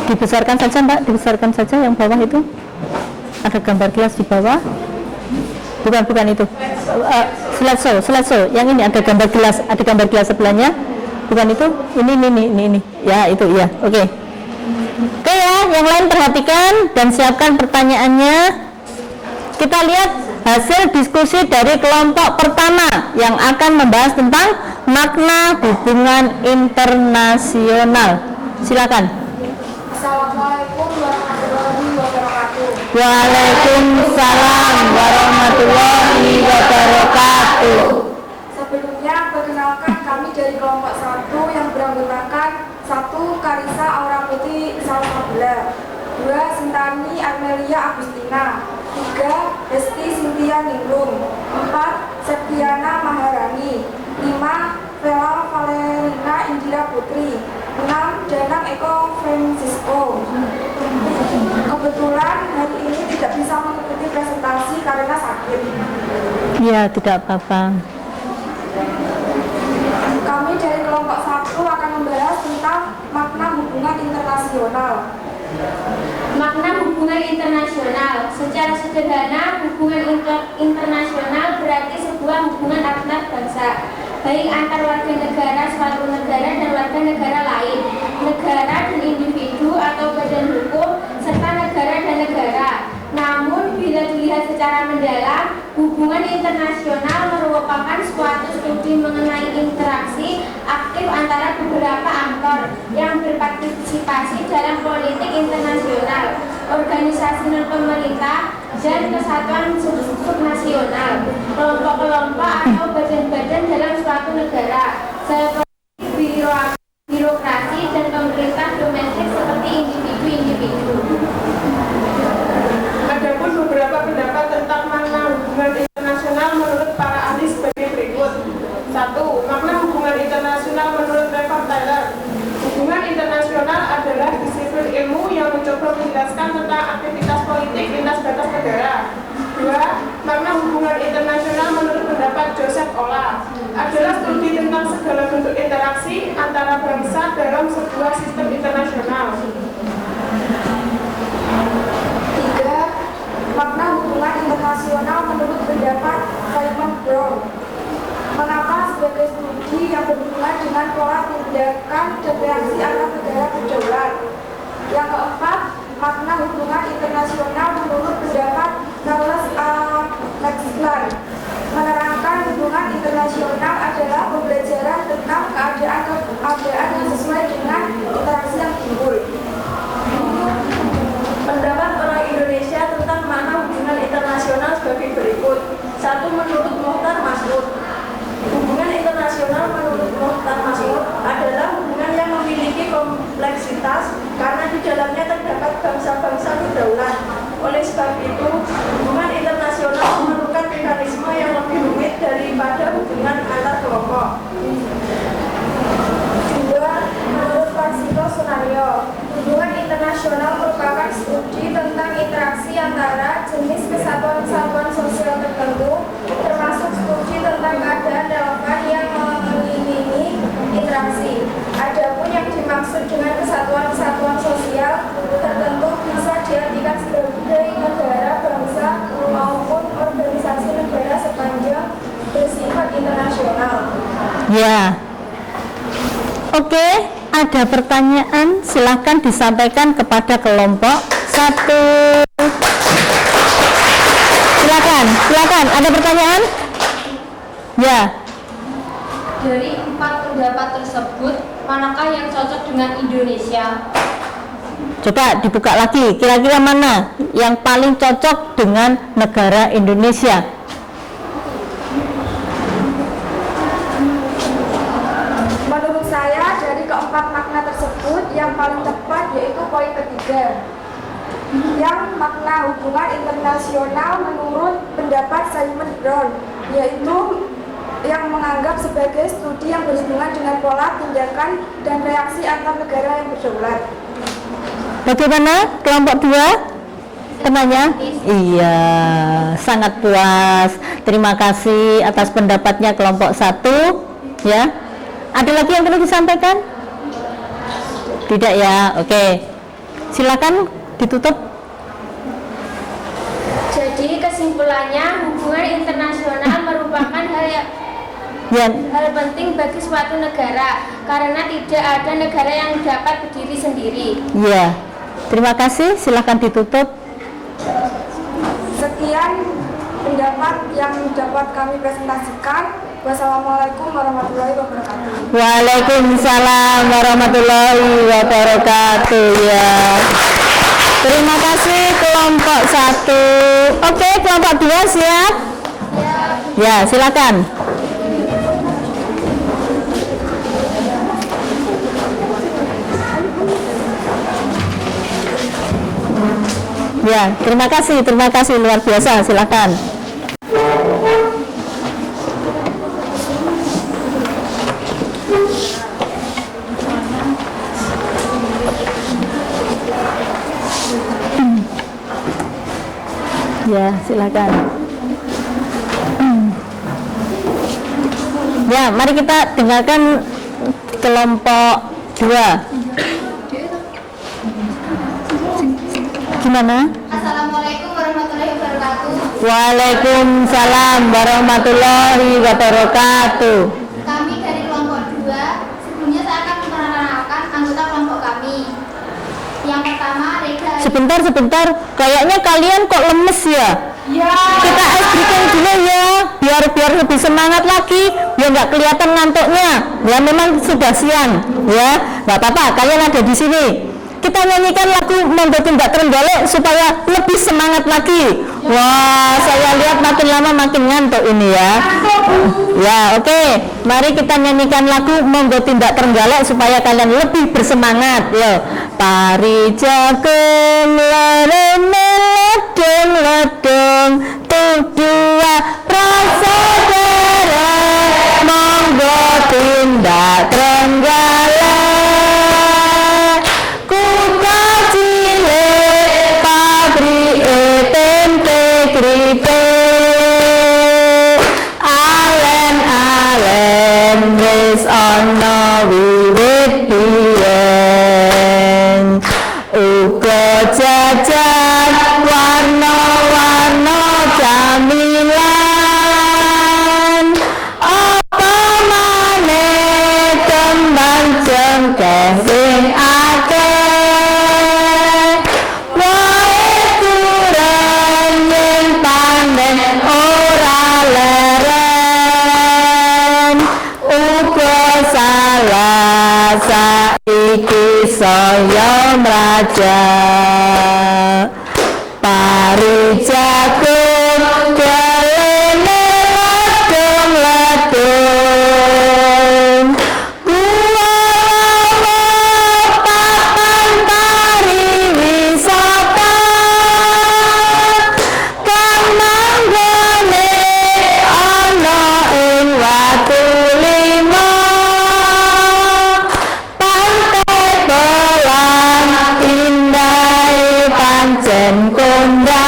Dibesarkan saja Mbak, dibesarkan saja yang bawah itu. Ada gambar gelas di bawah. Bukan itu. Slideshow. Yang ini ada gambar gelas sebelahnya. Bukan itu. Ini. Ya, itu ya. Oke ya, yang lain perhatikan dan siapkan pertanyaannya. Kita lihat hasil diskusi dari kelompok pertama yang akan membahas tentang makna hubungan internasional. Silakan. Assalamualaikum warahmatullahi wabarakatuh. Waalaikumsalam warahmatullahi wabarakatuh. Sebelumnya perkenalkan kami dari kelompok 1 yang beranggotakan 1. Karisa Aura Putih Salsabila, 2. Sintani Armelia Agustina, 3. Hesti Sintia Ningrum, 4. Septiana Maharani, 5. Vela Valerina Indira Putri, 6. Danang Eko Francisco. Kebetulan hari ini tidak bisa mengikuti presentasi karena sakit. Ya, tidak apa-apa. Kami dari kelompok 1 akan membahas tentang makna hubungan internasional. Makna hubungan internasional. Secara sederhana, hubungan internasional berarti sebuah hubungan antar bangsa, baik antar warga negara suatu negara dan warga negara lain, negara dan individu atau badan hukum, serta negara dan negara. Namun, bila dilihat secara mendalam, hubungan internasional merupakan suatu studi mengenai interaksi aktif antara beberapa aktor yang berpartisipasi dalam politik internasional, organisasi non-pemerintah, dan kesatuan subnasional, kelompok-kelompok atau badan-badan dalam suatu negara, seperti birokrasi dan pemerintah domestik seperti individu-individu. Adapun beberapa pendapat tentang makna hubungan internasional menurut para ahli sebagai berikut. 1. Makna hubungan internasional menurut Trevor Taylor. Hubungan internasional adalah disiplin ilmu yang mencoba menjelaskan tentang aktivitas politik lintas batas negara. 2. Makna hubungan internasional menurut pendapat Joseph Olah adalah studi tentang segala bentuk interaksi antara bangsa dalam sebuah sistem internasional. 3. Makna hubungan internasional menurut pendapat Simon Brown. Mengapa sebagai studi yang berhubungan dengan pola tindakan dan reaksi antar negara berdaulat. Yang keempat, makna hubungan internasional menurut pendapat Charles A. Lexland. Menerangkan hubungan internasional adalah pembelajaran tentang keadaan yang sesuai dengan interaksi yang timbul. Pendapat orang Indonesia tentang makna hubungan internasional sebagai berikut. 1. Menurut Muhtar Masud, hubungan internasional menurut Muhtar Masud adalah hubungan yang memiliki kompleksitas karena di dalamnya terdapat bangsa-bangsa berdaulat. Oleh sebab itu, hubungan internasional memerlukan mekanisme yang lebih rumit daripada hubungan antar kelompok. 2. Menurut Francisco Sunario, hubungan internasional merupakan studi tentang interaksi antara jenis kesatuan-kesatuan sosial tertentu, termasuk studi tentang keadaan relevan yang mengelilingi interaksi. Adapun yang dimaksud dengan kesatuan-kesatuan sosial tertentu bisa diartikan sebagai negara, bangsa, maupun organisasi negara sepanjang bersifat internasional. Ya. Oke, ada pertanyaan, silahkan disampaikan kepada kelompok 1. Silakan, ada pertanyaan? Ya. Dari 4 pendapat tersebut, manakah yang cocok dengan Indonesia? Coba dibuka lagi, kira-kira mana yang paling cocok dengan negara Indonesia? Menurut saya, dari keempat makna tersebut, yang paling tepat yaitu poin ketiga, yang makna hubungan internasional menurut pendapat Simon Brown, yaitu yang menganggap sebagai studi yang berhubungan dengan pola, tindakan, dan reaksi antar negara yang berdaulat. Bagaimana kelompok 2? Temannya? Iya, sangat puas. Terima kasih atas pendapatnya kelompok 1. Ya, ada lagi yang perlu disampaikan? Tidak ya, oke. Silakan ditutup. Jadi kesimpulannya, hubungan internasional merupakan hal penting bagi suatu negara karena tidak ada negara yang dapat berdiri sendiri. Iya, terima kasih. Silakan ditutup. Sekian pendapat yang dapat kami presentasikan. Wassalamualaikum warahmatullahi wabarakatuh. Waalaikumsalam warahmatullahi wabarakatuh. Ya, terima kasih kelompok 1. Oke, kelompok 2 siap? Ya, silakan. Ya, terima kasih luar biasa. Silakan. Ya, silakan. Ya, mari kita dengarkan kelompok 2. Gimana? Assalamualaikum warahmatullahi wabarakatuh. Waalaikumsalam warahmatullahi wabarakatuh. Kami dari kelompok 2, sebelumnya saya akan memperkenalkan anggota kelompok kami. Yang pertama, Rega. Sebentar, kayaknya kalian kok lemes ya? Ya. Kita ice breaking dulu ya, biar lebih semangat lagi, biar nggak kelihatan ngantuknya. Ya memang sudah siang, ya nggak apa-apa. Kalian ada di sini. Kita nyanyikan lagu Monggo Tindak Trenggalek supaya lebih semangat lagi. Wah, saya lihat makin lama makin ngantuk ini ya. Ya, oke. Mari kita nyanyikan lagu Monggo Tindak Trenggalek supaya kalian lebih bersemangat. Yo, pari jagung lerene ledung ledung dua prasaudara monggo tindak trenggalek. Alen wis ana wiwit biyen uga jajan warna-warna camilan apa maneh kembang cengkeh sing akeh wae kurang yen panen ora leren uga salah saiki saya mraja pari jagung kelene ledung-ledung kuwawa papan pariwisata kang manggone ana ing Watu Lima pantai Belang indah pancen kondang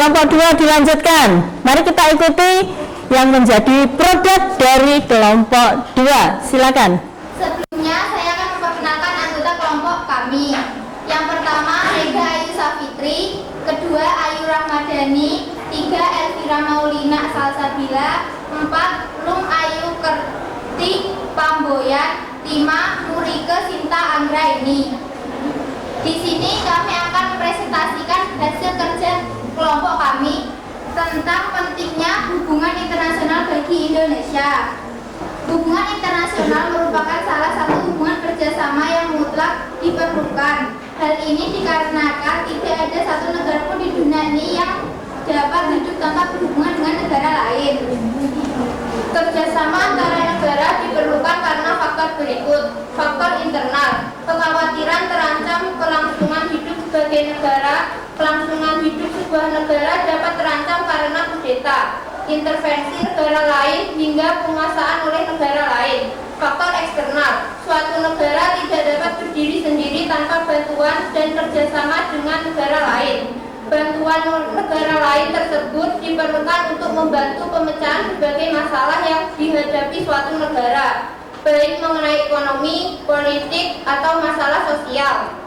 kelompok 2 dilanjutkan. Mari kita ikuti yang menjadi produk dari kelompok 2. Silakan. Sebelumnya saya akan memperkenalkan anggota kelompok kami. Yang pertama Rega Ayu Safitri, kedua Ayu Rahmadani, 3 Elvira Maulina Salsabila, 4 Lum Ayu Kerti Pamboyan, 5 Nurike Sinta Anggraini. Di sini kami akan mempresentasikan hasil kerja kelompok kami tentang pentingnya hubungan internasional bagi Indonesia. Hubungan internasional merupakan salah satu hubungan kerjasama yang mutlak diperlukan. Hal ini dikarenakan tidak ada satu negara pun di dunia ini yang dapat hidup tanpa berhubungan dengan negara lain. Kerjasama antara negara diperlukan karena faktor berikut. Faktor internal, kekhawatiran terancam kelangsungan hidup sebagai negara. Kelangsungan hidup sebuah negara dapat terancam karena kudeta, intervensi negara lain, hingga penguasaan oleh negara lain. Faktor eksternal, suatu negara tidak dapat berdiri sendiri tanpa bantuan dan kerjasama dengan negara lain. Bantuan negara lain tersebut diperlukan untuk membantu pemecahan berbagai masalah yang dihadapi suatu negara, baik mengenai ekonomi, politik, atau masalah sosial.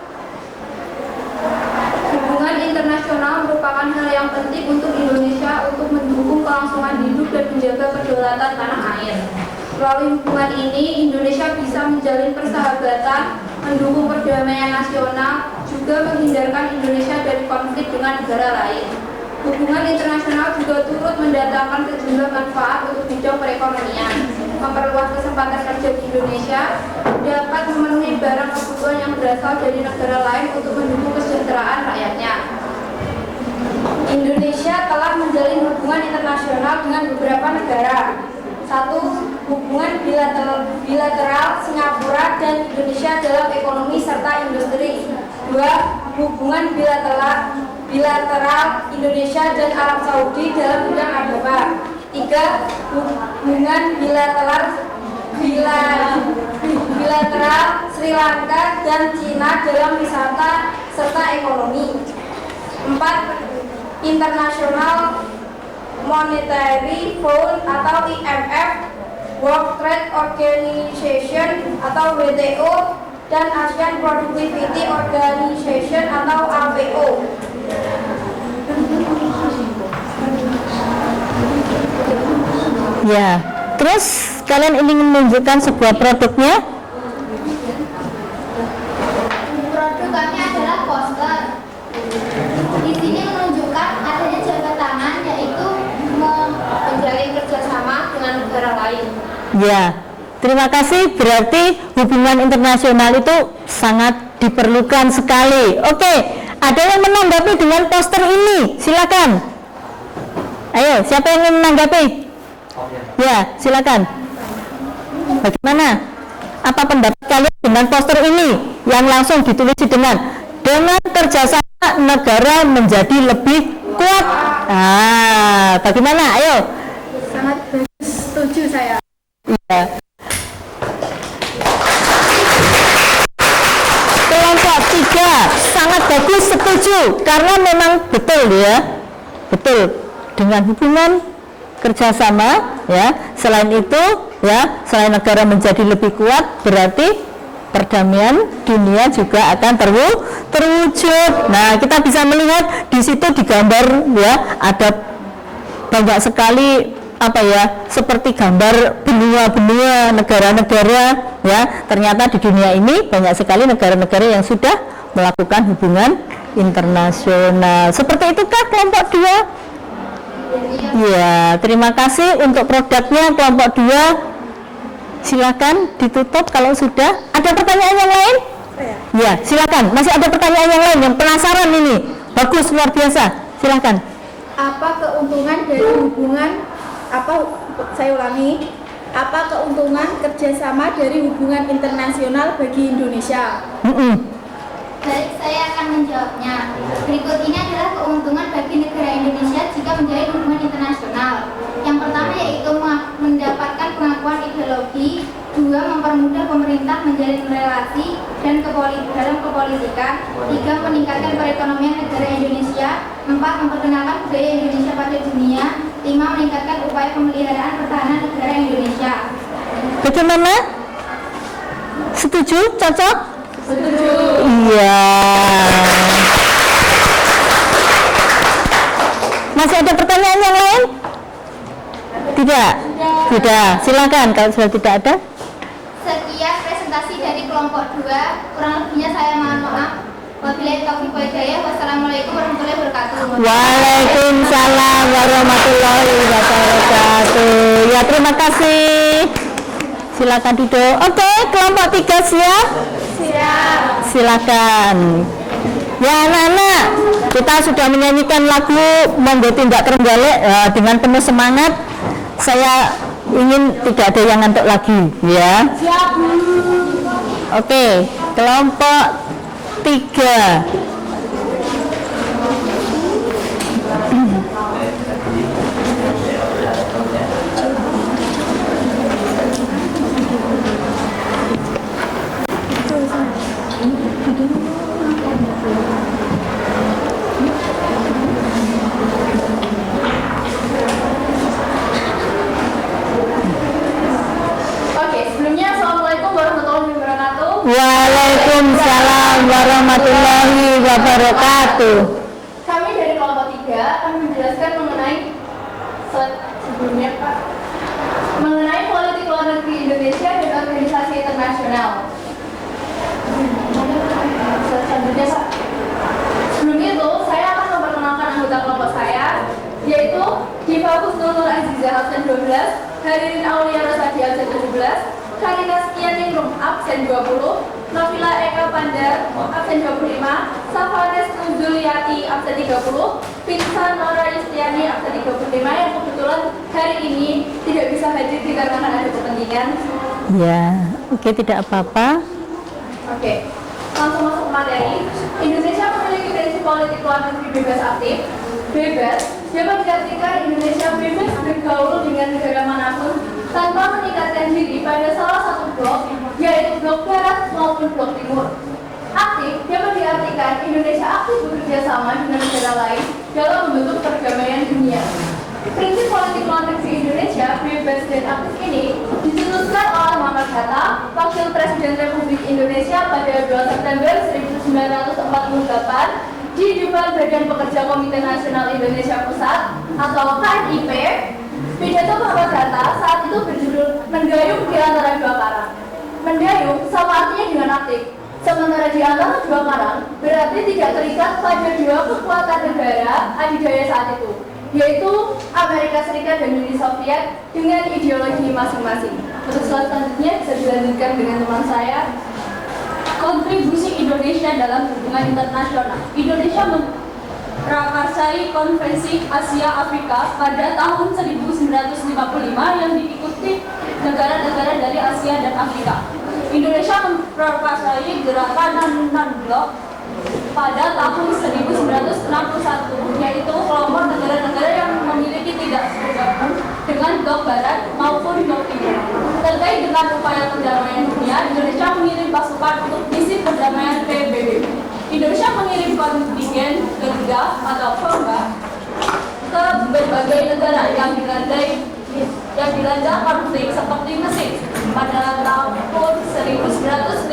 Hubungan internasional merupakan hal yang penting untuk Indonesia untuk mendukung kelangsungan hidup dan menjaga kedaulatan tanah air. Melalui hubungan ini, Indonesia bisa menjalin persahabatan, mendukung perdamaian nasional, juga menghindarkan Indonesia dari konflik dengan negara lain. Hubungan internasional juga turut mendatangkan sejumlah manfaat untuk bidang perekonomian, memperluas kesempatan kerja di Indonesia, dapat memenuhi barang kebutuhan yang berasal dari negara lain untuk mendukung kesejahteraan rakyatnya. Indonesia telah menjalin hubungan internasional dengan beberapa negara. 1. Hubungan bilateral Singapura dan Indonesia dalam ekonomi serta industri. 2. Hubungan bilateral Indonesia dan Arab Saudi dalam bidang agama. 3. Hubungan bilateral Sri Lanka dan Cina dalam wisata serta ekonomi. 4. International Monetary Fund atau IMF, World Trade Organization atau WTO, dan Asian Productivity Organization atau APO. Ya, terus kalian ingin menunjukkan sebuah produknya? Produk kami adalah poster. Di sini menunjukkan adanya jabat tangan, yaitu menjalin kerjasama dengan negara lain. Ya, terima kasih. Berarti hubungan internasional itu sangat diperlukan sekali. Oke, ada yang menanggapi dengan poster ini? Silakan. Ayo, siapa yang ingin menanggapi? Ya, silakan. Bagaimana? Apa pendapat kalian dengan poster ini yang langsung ditulis dengan kerjasama negara menjadi lebih kuat? Bagaimana? Ayo. Sangat bagus, setuju saya. Iya. Kelompok 3 sangat bagus, setuju, karena memang betul ya, betul dengan hubungan kerjasama ya. Selain itu ya, selain negara menjadi lebih kuat, berarti perdamaian dunia juga akan terwujud. Nah, kita bisa melihat di situ digambar ya, ada banyak sekali seperti gambar benua-benua negara-negara ya. Ternyata di dunia ini banyak sekali negara-negara yang sudah melakukan hubungan internasional. Seperti itukah kelompok 2? Ya, terima kasih untuk produknya kelompok 2. Silakan ditutup kalau sudah. Ada pertanyaan yang lain? Ya, silakan. Masih ada pertanyaan yang lain yang penasaran ini. Bagus, luar biasa. Silakan. Apa keuntungan dari hubungan apa keuntungan kerjasama dari hubungan internasional bagi Indonesia? Baik, saya akan menjawabnya. Berikut ini adalah keuntungan bagi negara Indonesia jika menjalin hubungan internasional. Yang pertama yaitu mendapatkan pengakuan ideologi. 2. Mempermudah pemerintah menjalin relasi. Dan dalam kepolitikan. 3. Meningkatkan perekonomian negara Indonesia. 4. Memperkenalkan budaya Indonesia pada dunia. 5. Meningkatkan upaya pemeliharaan pertahanan negara Indonesia. Bagaimana? Setuju? Cocok? Setuju. Iya. Masih ada pertanyaan yang lain? Tidak? Tidak. Silakan kalau sudah tidak ada. Sekian presentasi dari kelompok 2. Kurang lebihnya saya mohon maaf. Wabillahi taufiq wal hidayah. Wassalamualaikum warahmatullahi wabarakatuh. Waalaikumsalam warahmatullahi wabarakatuh. Ya, terima kasih. Silakan duduk. Oke, kelompok 3 siap? Siap. Silakan. Ya, anak-anak, kita sudah menyanyikan lagu Monggo Tindak Trenggalek dengan penuh semangat. Saya ingin tidak ada yang ngantuk lagi, ya. Siap. Oke, kelompok 3. Sebelumnya Assalamualaikum warahmatullahi wabarakatuh. Waalaikumsalam warahmatullahi wabarakatuh. Kami dari kelompok 3 akan menjelaskan sebelumnya Pak, mengenai politik luar negeri Indonesia dan organisasi internasional. Selanjutnya Pak. Sebelum itu saya akan memperkenalkan anggota kelompok saya, yaitu Diva Husnul Nur Azizah absen 12, Haririn Aulia Rosadi absen 17, Karina Sekianingrum absen 20, Novila Eka Pandar absen 25, Safanes Nuzuliyati absen 30, Pinsan Nora Yustiani absen 35 yang kebetulan hari ini tidak bisa hadir dikarenakan ada kepentingan. Ya, oke, tidak apa-apa. Oke, langsung masuk ke materi. Indonesia memiliki prinsip politik luar negeri bebas aktif. Bebas dapat diartikan Indonesia bebas bergaul dengan negara manapun tanpa meningkatkan diri pada salah satu blok, yaitu blok barat maupun blok timur. Aktif dapat diartikan Indonesia aktif bekerja sama dengan negara lain dalam membentuk perdamaian dunia. Prinsip politik luar negeri Indonesia bebas dan aktif ini dicetuskan oleh Muhammad Hatta, Wakil Presiden Republik Indonesia pada 2 September 1948 di depan Badan Pekerja Komite Nasional Indonesia Pusat atau KNIP. Pidato Muhammad Hatta saat itu berjudul Mendayung di antara dua karang. Mendayung sama artinya dengan aktif, sementara di antara dua karang berarti tidak terikat pada dua kekuatan negara adidaya saat itu, yaitu Amerika Serikat dan Uni Soviet dengan ideologi masing-masing. Untuk slide selanjutnya bisa dilanjutkan dengan teman saya. Kontribusi Indonesia dalam hubungan internasional. Indonesia memprakarsai Konferensi Asia Afrika pada tahun 1955 yang diikuti negara-negara dari Asia dan Afrika. Indonesia memprakarsai gerakan non-blok pada tahun 1961, yaitu kelompok negara-negara yang memiliki tidak bergabung dengan blok barat maupun blok timur. Terkait dengan upaya perdamaian dunia, Indonesia mengirim pasukan untuk misi perdamaian PBB. Indonesia mengirim kontingen Garuda atau Forga ke berbagai negara yang dilanda konflik seperti Mesir pada tahun 1957,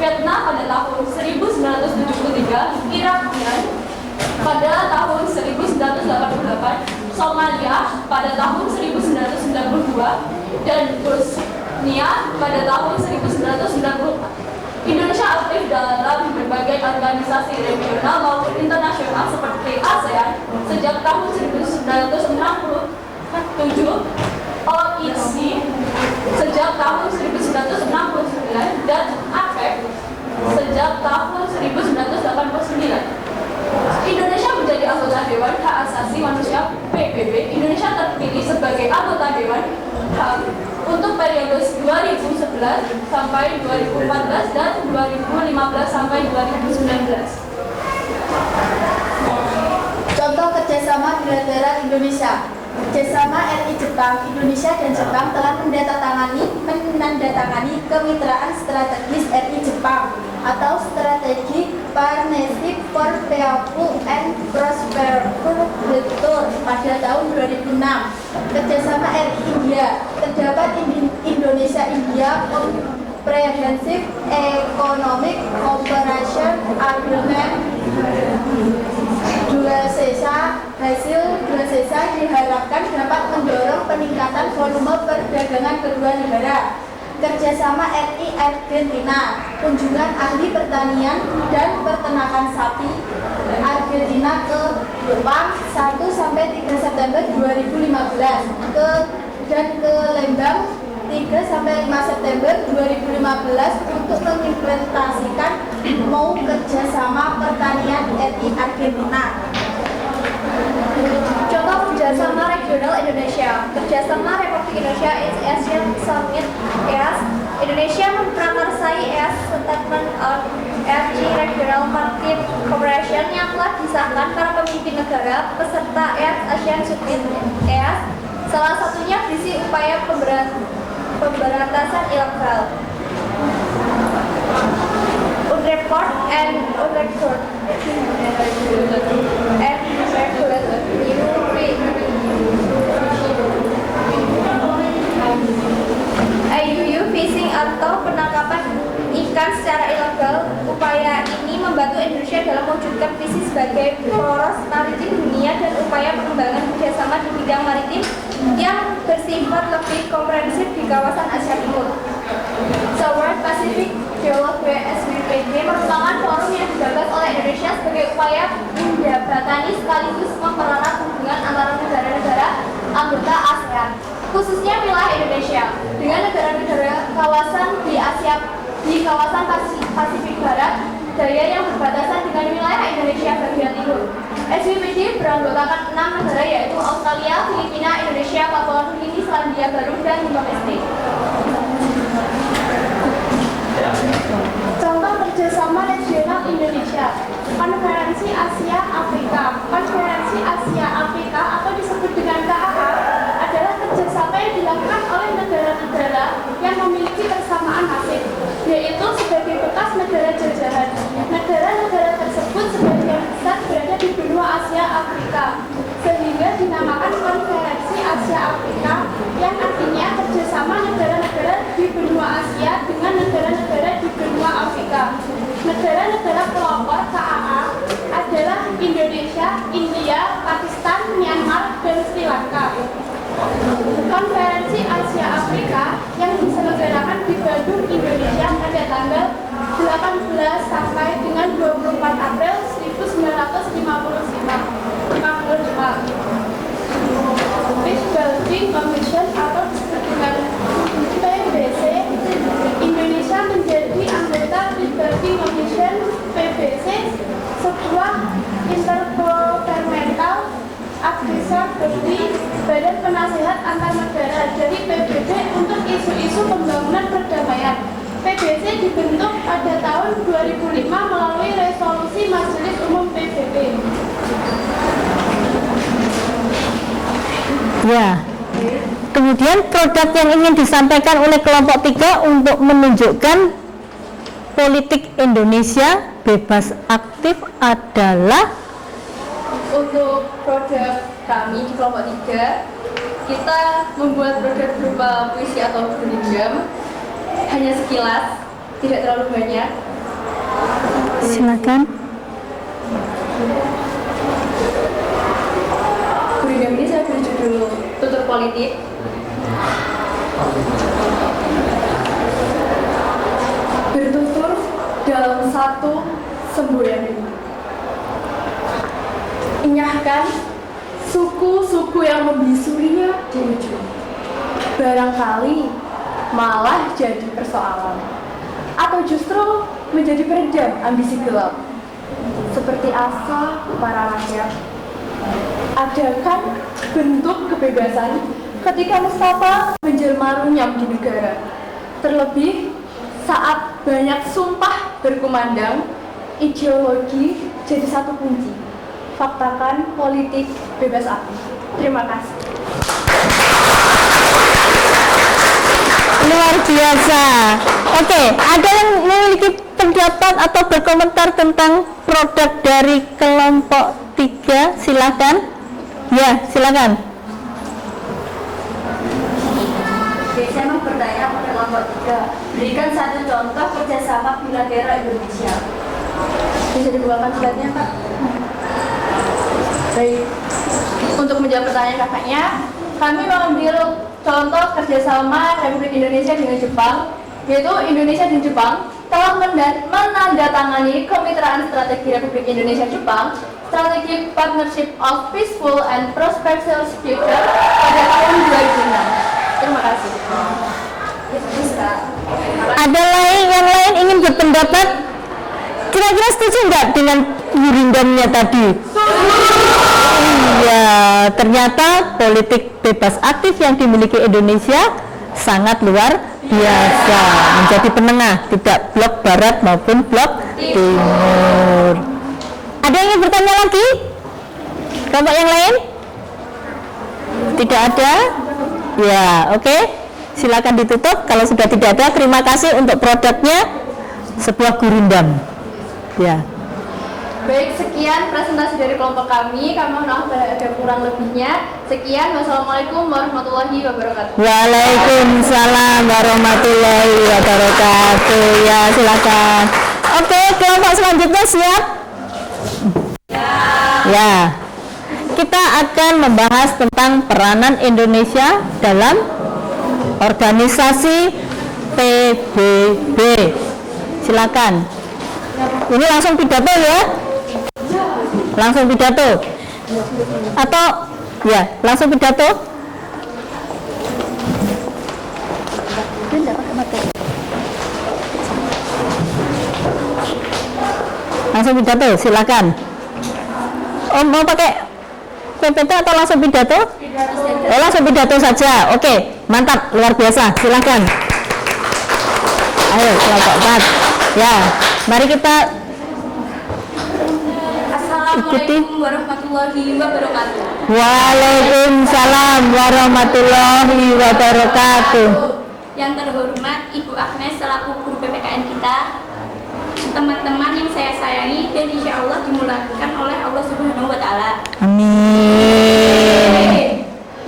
Vietnam pada tahun 1973, Irak pada tahun 1988, Somalia pada tahun 1992, dan Bosnia pada tahun 1994. Indonesia aktif dalam berbagai organisasi regional maupun internasional seperti ASEAN sejak tahun 1967, OIC sejak tahun 1969, dan APEC sejak tahun 1989. Indonesia menjadi anggota Dewan Hak Asasi Manusia PBB. Indonesia terpilih sebagai anggota Dewan HAM untuk periode 2011 sampai 2014 dan 2015 sampai 2019. Contoh kerjasama bilateral Indonesia. Kerjasama RI Jepang, Indonesia dan Jepang telah menandatangani kemitraan strategis RI Jepang atau Strategic Partnership for Peaceful and Prosperous Future pada tahun 2006. Kerjasama RI India, terdapat Indonesia-India Comprehensive Economic Cooperation Agreement hasil dua sesa diharapkan dapat mendorong peningkatan volume perdagangan kedua negara. Kerjasama RI Argentina, kunjungan ahli pertanian dan peternakan sapi Argentina ke Jepang 1-3 September 2015 dan ke Lembang 3-5 September 2015 untuk mengimplementasikan mau kerjasama pertanian RI Argentina. Contoh kerjasama regional Indonesia. Kerjasama Republik Indonesia Asian Summit EAS. Indonesia memprakarsai EAS Statement on RG Regional Market Cooperation yang telah disahkan para pemimpin negara peserta EAS Asian Summit EAS. Salah satunya berisi upaya pemberantasan ilegal. Unreport and unrecord and IUU fishing atau penangkapan ikan secara ilegal. Upaya ini membantu Indonesia dalam mewujudkan visi sebagai poros maritim dunia dan upaya pengembangan kerjasama di bidang maritim yang bersifat lebih komprehensif di kawasan Asia Timur. Southern Pacific Dialogue SWPD merupakan forum yang digagas oleh Indonesia sebagai upaya menjembatani sekaligus mempererat hubungan antara negara-negara anggota ASEAN, khususnya wilayah Indonesia, dengan negara-negara kawasan di kawasan Pasifik Barat daya yang berbatasan dengan wilayah Indonesia bagian timur. SWPD beranggotakan 6 negara yaitu Australia, Filipina, Indonesia, Papua Nugini, Selandia Baru, dan Timor Leste. Contoh kerjasama regional Indonesia, Konferensi Asia Afrika. Konferensi Asia Afrika atau disebut dengan KAA adalah kerjasama yang dilakukan oleh negara-negara yang memiliki persamaan nasib, yaitu sebagai bekas negara jajahan. Negara-negara tersebut sebagian besar berada di benua Asia Afrika, sehingga dinamakan Konferensi Asia Afrika, yang artinya kerjasama negara-negara di benua Asia dengan negara-negara di benua Afrika. Negara-negara pelopor KAA adalah Indonesia, India, Pakistan, Myanmar, dan Sri Lanka. Konferensi Asia Afrika yang diselenggarakan di Bandung, Indonesia pada tanggal 18 sampai dengan 24 April 1955. Peace Building Commission atau disebut dengan PBC, Indonesia menjadi anggota Peace Building Commission PBC, sebuah intergovernmental advisory badan penasehat antar negara dari PBB untuk isu-isu pembangunan perdamaian. PBC dibentuk pada tahun 2005 melalui resolusi Majelis Umum PBB. Ya. Kemudian produk yang ingin disampaikan oleh kelompok 3 untuk menunjukkan politik Indonesia bebas aktif adalah, untuk produk kami di kelompok 3, kita membuat produk berupa puisi atau berlinggam, hanya sekilas, tidak terlalu banyak. silakan. Berlinggam ini saya beri judul Tutur Politik. Bertutur dalam satu semboyan ini. Inyahkan suku-suku yang membisuinya di ujung. Barangkali malah jadi persoalan, atau justru menjadi peredam ambisi gelap. Seperti asa para rakyat, adakan bentuk kebebasan ketika Mustafa menjelma runyam di negara. Terlebih saat banyak sumpah berkumandang, ideologi jadi satu kunci. Faktakan politik bebas aktif. Terima kasih. Luar biasa. Oke, ada yang memiliki pendapat atau berkomentar tentang produk dari kelompok 3? Silakan. Ya, silakan. Oke, saya mau bertanya pada kelompok 3. Berikan satu contoh kerjasama bilateral Indonesia. Bisa dibuatkan slide-nya, Pak? Baik. Untuk menjawab pertanyaan kakaknya, kami mengambil contoh kerjasama Republik Indonesia dengan Jepang, yaitu Indonesia dan Jepang telah menandatangani Kemitraan Strategi Republik Indonesia-Jepang, Strategic Partnership of Peaceful and Prosperous Future pada tahun 2006. Terima kasih. Ada yang lain ingin berpendapat? Kira-kira setuju nggak dengan Gurindamnya tadi? Iya, ternyata politik bebas aktif yang dimiliki Indonesia sangat luar biasa, menjadi penengah, tidak blok barat maupun blok timur. Ada yang ingin bertanya lagi? Kelompok yang lain? Tidak ada? Ya, oke. Silakan ditutup. Kalau sudah tidak ada, terima kasih untuk produknya, sebuah gurindam. Ya. Baik, sekian presentasi dari kelompok kami. Kami mohon maaf ada kurang lebihnya. Sekian, wassalamualaikum warahmatullahi wabarakatuh. Waalaikumsalam warahmatullahi wabarakatuh. Ya, silakan. Oke, kelompok selanjutnya siap? Ya. Kita akan membahas tentang peranan Indonesia dalam organisasi PBB. Silakan. Ini langsung pidato ya? Langsung pidato? Atau ya, langsung pidato? Langsung pidato, silakan. Oh, mau pakai PPT atau langsung pidato? Oh, langsung pidato saja. Oke, mantap, luar biasa. Silakan. Ayo, kelompok 4. Ya, mari kita Assalamualaikum warahmatullahi wabarakatuh. Waalaikumsalam warahmatullahi wabarakatuh. Yang terhormat Ibu Agnes selaku guru PPKN kita, teman-teman yang saya sayangi dan insya Allah dimulakan oleh Allah Subhanahu wa Ta'ala. Amin.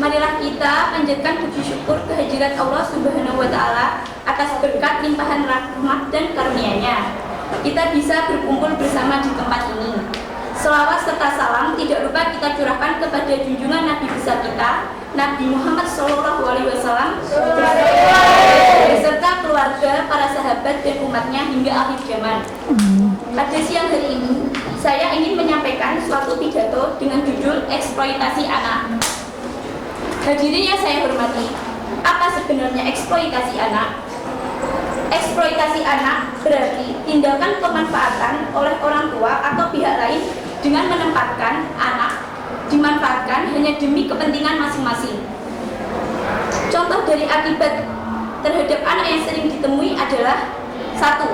Marilah kita panjatkan puji syukur kehadirat Allah Subhanahu wa Ta'ala atas berkat limpahan rahmat dan karunia-Nya. Kita bisa berkumpul bersama di tempat ini. Selawat serta salam tidak lupa kita curahkan kepada junjungan Nabi besar kita, Nabi Muhammad SAW, beserta keluarga, para sahabat dan umatnya hingga akhir zaman. Pada siang hari ini, saya ingin menyampaikan suatu pidato dengan judul eksploitasi anak. Hadirin yang saya hormati, apa sebenarnya eksploitasi anak? Eksploitasi anak berarti tindakan pemanfaatan oleh orang tua atau pihak lain dengan menempatkan anak dimanfaatkan hanya demi kepentingan masing-masing. Contoh dari akibat terhadap anak yang sering ditemui adalah 1.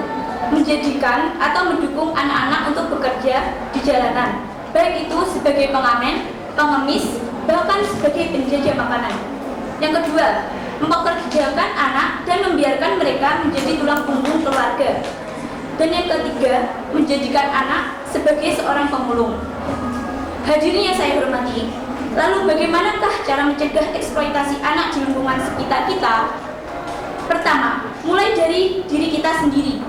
Menjadikan atau mendukung anak-anak untuk bekerja di jalanan, baik itu sebagai pengamen, pengemis, bahkan sebagai penjajah makanan. Yang kedua, mempekerjakan anak dan membiarkan mereka menjadi tulang punggung keluarga. Dan yang ketiga, menjadikan anak sebagai seorang pemulung. Hadirin yang saya hormati, lalu bagaimanakah cara mencegah eksploitasi anak di lingkungan sekitar kita? Pertama, mulai dari diri kita sendiri.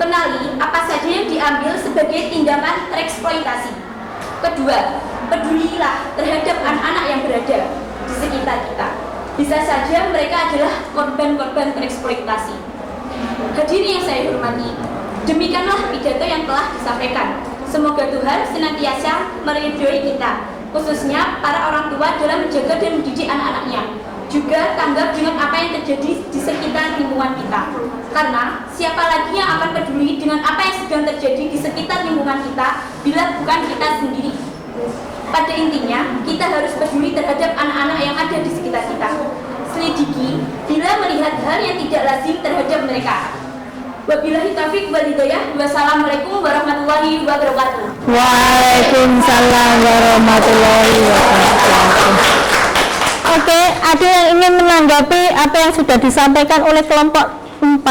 Kenali apa saja yang diambil sebagai tindakan tereksploitasi. Kedua, pedulilah terhadap anak-anak yang berada di sekitar kita. Bisa saja mereka adalah korban-korban tereksploitasi. Hadirin yang saya hormati, demikianlah pidato yang telah disampaikan. Semoga Tuhan senantiasa meridhoi kita, khususnya para orang tua dalam menjaga dan mendidik anak-anaknya. Juga tanggap dengan apa yang terjadi di sekitar lingkungan kita. Karena siapa lagi yang akan peduli dengan apa yang sedang terjadi di sekitar lingkungan kita bila bukan kita sendiri. Pada intinya, kita harus peduli terhadap anak-anak yang ada di sekitar kita. Selidiki bila melihat hal yang tidak lazim terhadap mereka. Wabillahi taufiq wal hidayah. Wassalamualaikum warahmatullahi wabarakatuh. Waalaikumsalam warahmatullahi wabarakatuh. Ada yang ingin menanggapi apa yang sudah disampaikan oleh kelompok 4?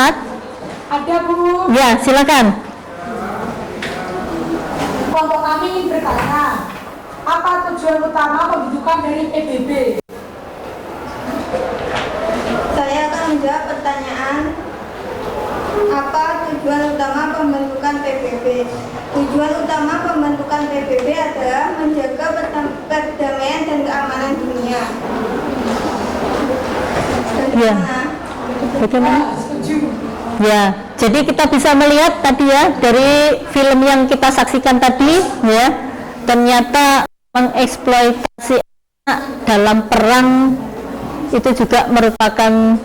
Ada, Bu. Ya, silakan. Kelompok kami ingin bertanya, apa tujuan utama pembentukan dari PBB? Saya akan menjawab pertanyaan apa tujuan utama pembentukan PBB. Tujuan utama pembentukan PBB adalah menjaga perdamaian dan keamanan dunia. Ya. Bagaimana? Ya, jadi kita bisa melihat tadi ya dari film yang kita saksikan tadi ya, ternyata mengeksploitasi anak dalam perang itu juga merupakan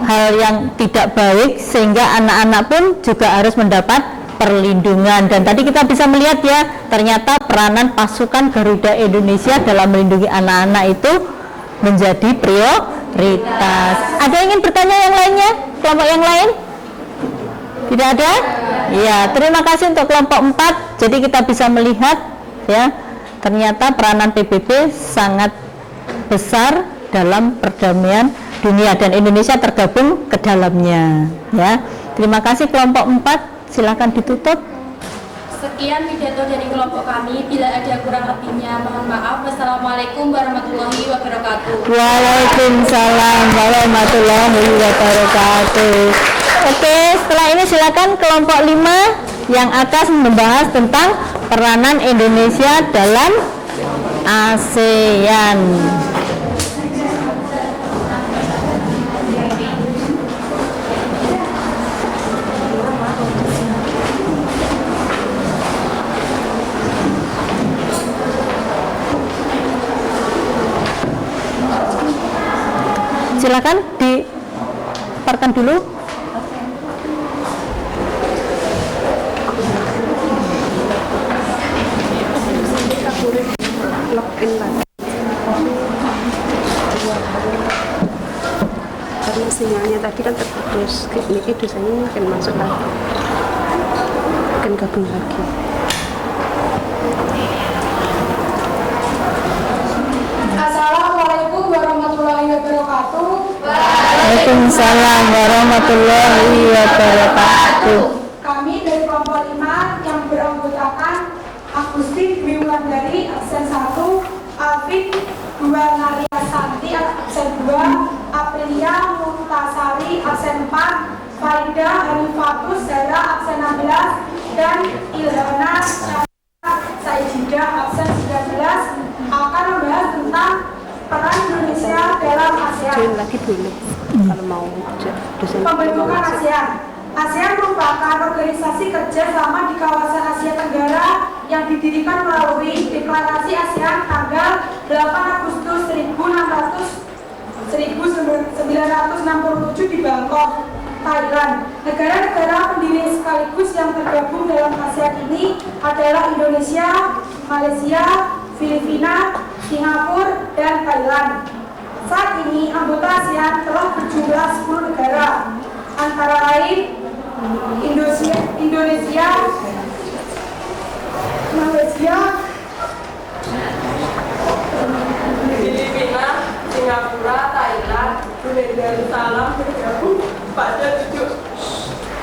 hal yang tidak baik, sehingga anak-anak pun juga harus mendapat perlindungan. Dan tadi kita bisa melihat ya, ternyata peranan pasukan Garuda Indonesia dalam melindungi anak-anak itu menjadi prioritas. Ada yang ingin bertanya yang lainnya? Kelompok yang lain? Tidak ada? Ya, terima kasih untuk kelompok 4. Jadi kita bisa melihat ya, ternyata peranan PBB sangat besar dalam perdamaian dunia dan Indonesia tergabung ke dalamnya ya. Terima kasih kelompok 4, silakan ditutup. Sekian pidato dari kelompok kami. Bila ada kurang lebihnya mohon maaf. Wassalamualaikum warahmatullahi wabarakatuh. Waalaikumsalam warahmatullahi wabarakatuh. Oke, setelah ini silakan kelompok 5 yang akan membahas tentang peranan Indonesia dalam ASEAN. Silakan diparkan dulu. Karena sinyalnya tadi kan terputus, ini dosanya akan masuk lagi, akan gabung lagi. Assalamualaikum warahmatullahi wabarakatuh. Waalaikumsalam warahmatullahi wabarakatuh. Kami dari kelompok 5 yang beranggotakan Agustin Dwi Wulandari absen 1, Alvin 2, Naria Santi absen 2, Aprilia Muntasari absen 4, Farida Hanifatus Zara absen 16, dan Ilhana Saijidah absen 19 akan membahas tentang peran Indonesia dalam ASEAN. Join lagi boleh kalau mau dosen. Pembentukan ASEAN. ASEAN merupakan organisasi kerja sama di kawasan Asia Tenggara yang didirikan melalui Deklarasi ASEAN tanggal 8 Agustus 1967 di Bangkok, Thailand. Negara-negara pendiri sekaligus yang tergabung dalam ASEAN ini adalah Indonesia, Malaysia, Filipina, Singapura, dan Thailand. Saat ini anggota ASEAN telah berjumlah 10 negara, antara lain Indonesia, Malaysia, Filipina, Singapura, Thailand, Brunei Darussalam bergabung pada 7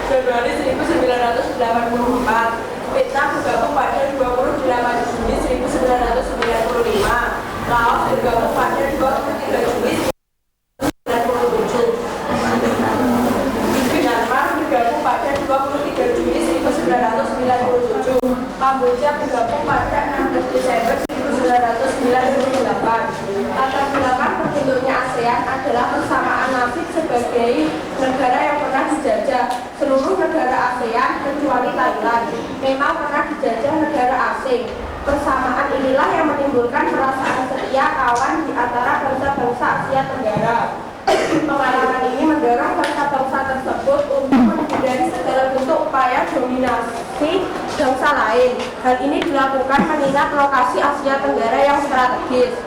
Februari 1984. Vietnam bergabung pada 28 Juni 1995. Laos bergabung pada 23 Juli 1997. Myanmar bergabung pada 23 Juli 1997. Kamboja bergabung pada 16 Desember 1998. Latar belakang terbentuknya ASEAN adalah persamaan nasib sebagai negara yang pernah dijajah. Seluruh negara ASEAN kecuali Thailand memang pernah dijajah negara asing. Persamaan inilah yang menimbulkan perasaan setia kawan di antara bangsa-bangsa Asia Tenggara. Pengalaman ini mendorong bangsa-bangsa tersebut untuk menghindari segala bentuk upaya dominasi bangsa lain. Hal ini dilakukan mengingat lokasi Asia Tenggara yang strategis.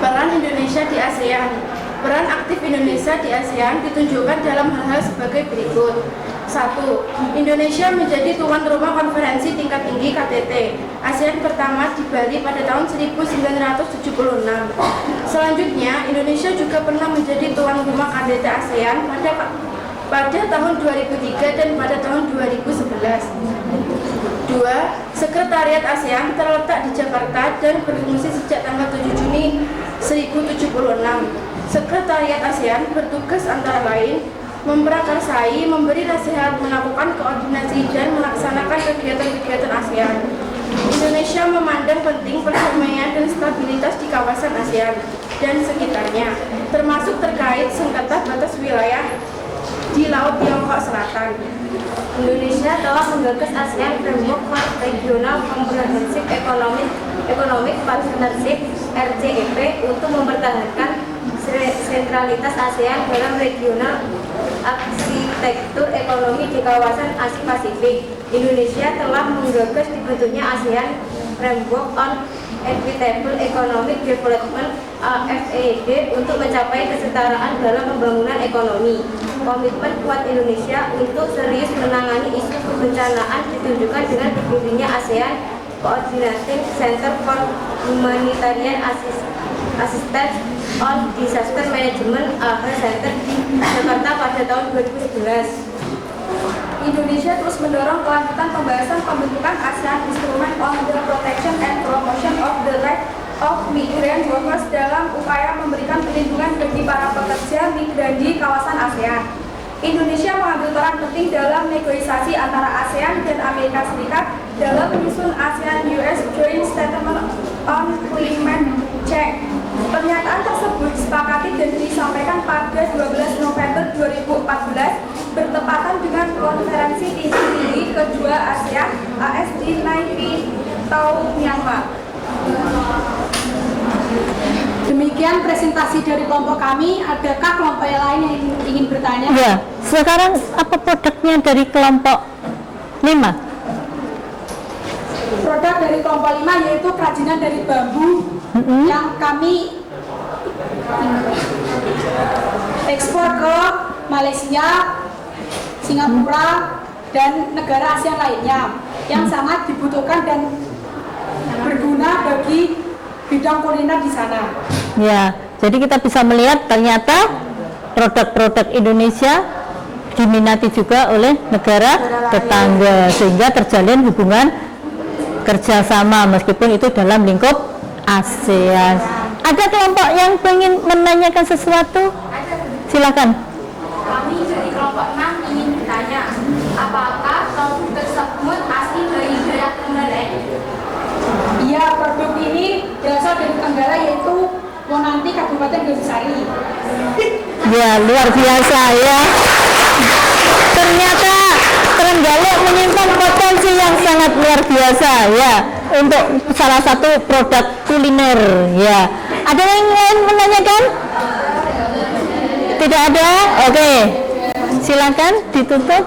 Peran Indonesia di ASEAN. Peran aktif Indonesia di ASEAN ditunjukkan dalam hal-hal sebagai berikut. 1. Indonesia menjadi tuan rumah konferensi tingkat tinggi KTT ASEAN pertama di Bali pada tahun 1976. Selanjutnya, Indonesia juga pernah menjadi tuan rumah KTT ASEAN pada tahun 2003 dan pada tahun 2011. 2. Sekretariat ASEAN terletak di Jakarta dan berfungsi sejak tanggal 7 Juni 1076. Sekretariat ASEAN bertugas antara lain memprakarsai, memberi nasihat, melakukan koordinasi, dan melaksanakan kegiatan-kegiatan ASEAN. Indonesia memandang penting perdamaian dan stabilitas di kawasan ASEAN dan sekitarnya, termasuk terkait sengketa batas wilayah di Laut Tiongkok Selatan. Indonesia telah menggagas ASEAN Framework for Regional Comprehensive Economic Partnership (RCEP) untuk mempertahankan sentralitas ASEAN dalam regional arsitektur ekonomi di kawasan Asia Pasifik. Indonesia telah menggagas dibentuknya ASEAN Framework on Equitable Economic Development (AFED) untuk mencapai kesetaraan dalam pembangunan ekonomi. Komitmen kuat Indonesia untuk serius menangani isu kebencanaan ditunjukkan dengan berdirinya ASEAN Coordinating Center for Humanitarian Assistance on Disaster Management (AHA Center) di Jakarta pada tahun 2011. Indonesia terus mendorong kelanjutan pembahasan pembentukan ASEAN Instrument on the Protection and Promotion of the Rights of Migrant Workers dalam upaya memberikan perlindungan bagi para pekerja migran di kawasan ASEAN. Indonesia mengambil peran penting dalam negosiasi antara ASEAN dan Amerika Serikat dalam menyusun ASEAN-US Joint Statement on Climate Change. Pernyataan tersebut disepakati dan disampaikan pada 12 November 2014 bertepatan dengan konferensi tinggi kedua ASEAN AS di Nairobi tahun yang lalu. Demikian presentasi dari kelompok kami. Adakah kelompok yang lain yang ingin bertanya? Ya, sekarang apa produknya dari kelompok 5? Produk dari kelompok 5 yaitu kerajinan dari bambu yang kami ekspor ke Malaysia, Singapura, dan negara ASEAN lainnya yang sangat dibutuhkan dan berguna bagi bidang kuliner di sana. Ya, jadi kita bisa melihat ternyata produk-produk Indonesia diminati juga oleh negara tetangga sehingga terjalin hubungan kerjasama meskipun itu dalam lingkup ASEAN. Ada kelompok yang ingin menanyakan sesuatu? Silakan. Kami dari kelompok 6 ingin bertanya, apakah produk tersebut asli dari daerah Tenggara? Iya, produk ini berasal dari Tenggara yaitu Monanti, Kabupaten Gresik. Ya, luar biasa ya. Ternyata Trenggalek menyimpan potensi yang sangat luar biasa ya untuk salah satu produk kuliner ya. Ada yang lain menanyakan? Tidak ada? Oke. Silakan ditutup.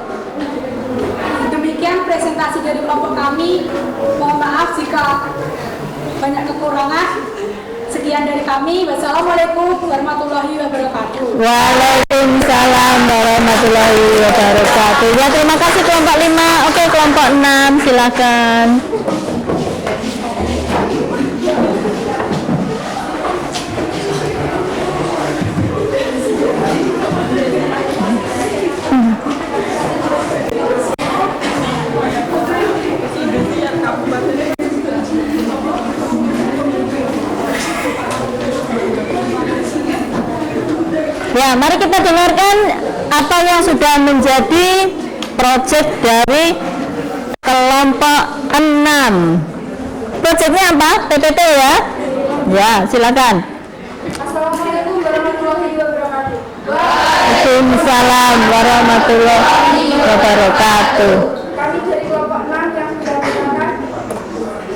Demikian presentasi dari kelompok kami. Mohon maaf jika banyak kekurangan. Sekian dari kami. Wassalamualaikum warahmatullahi wabarakatuh. Waalaikumsalam warahmatullahi wabarakatuh. Ya, terima kasih kelompok 5. Oke, kelompok 6 silakan. Ya, mari kita dengarkan apa yang sudah menjadi proyek dari kelompok 6. Proyeknya apa? PPT ya? Ya, silakan. Assalamualaikum warahmatullahi wabarakatuh. Waalaikumsalam warahmatullahi wabarakatuh. Kami dari kelompok 6 yang sudah berangkat,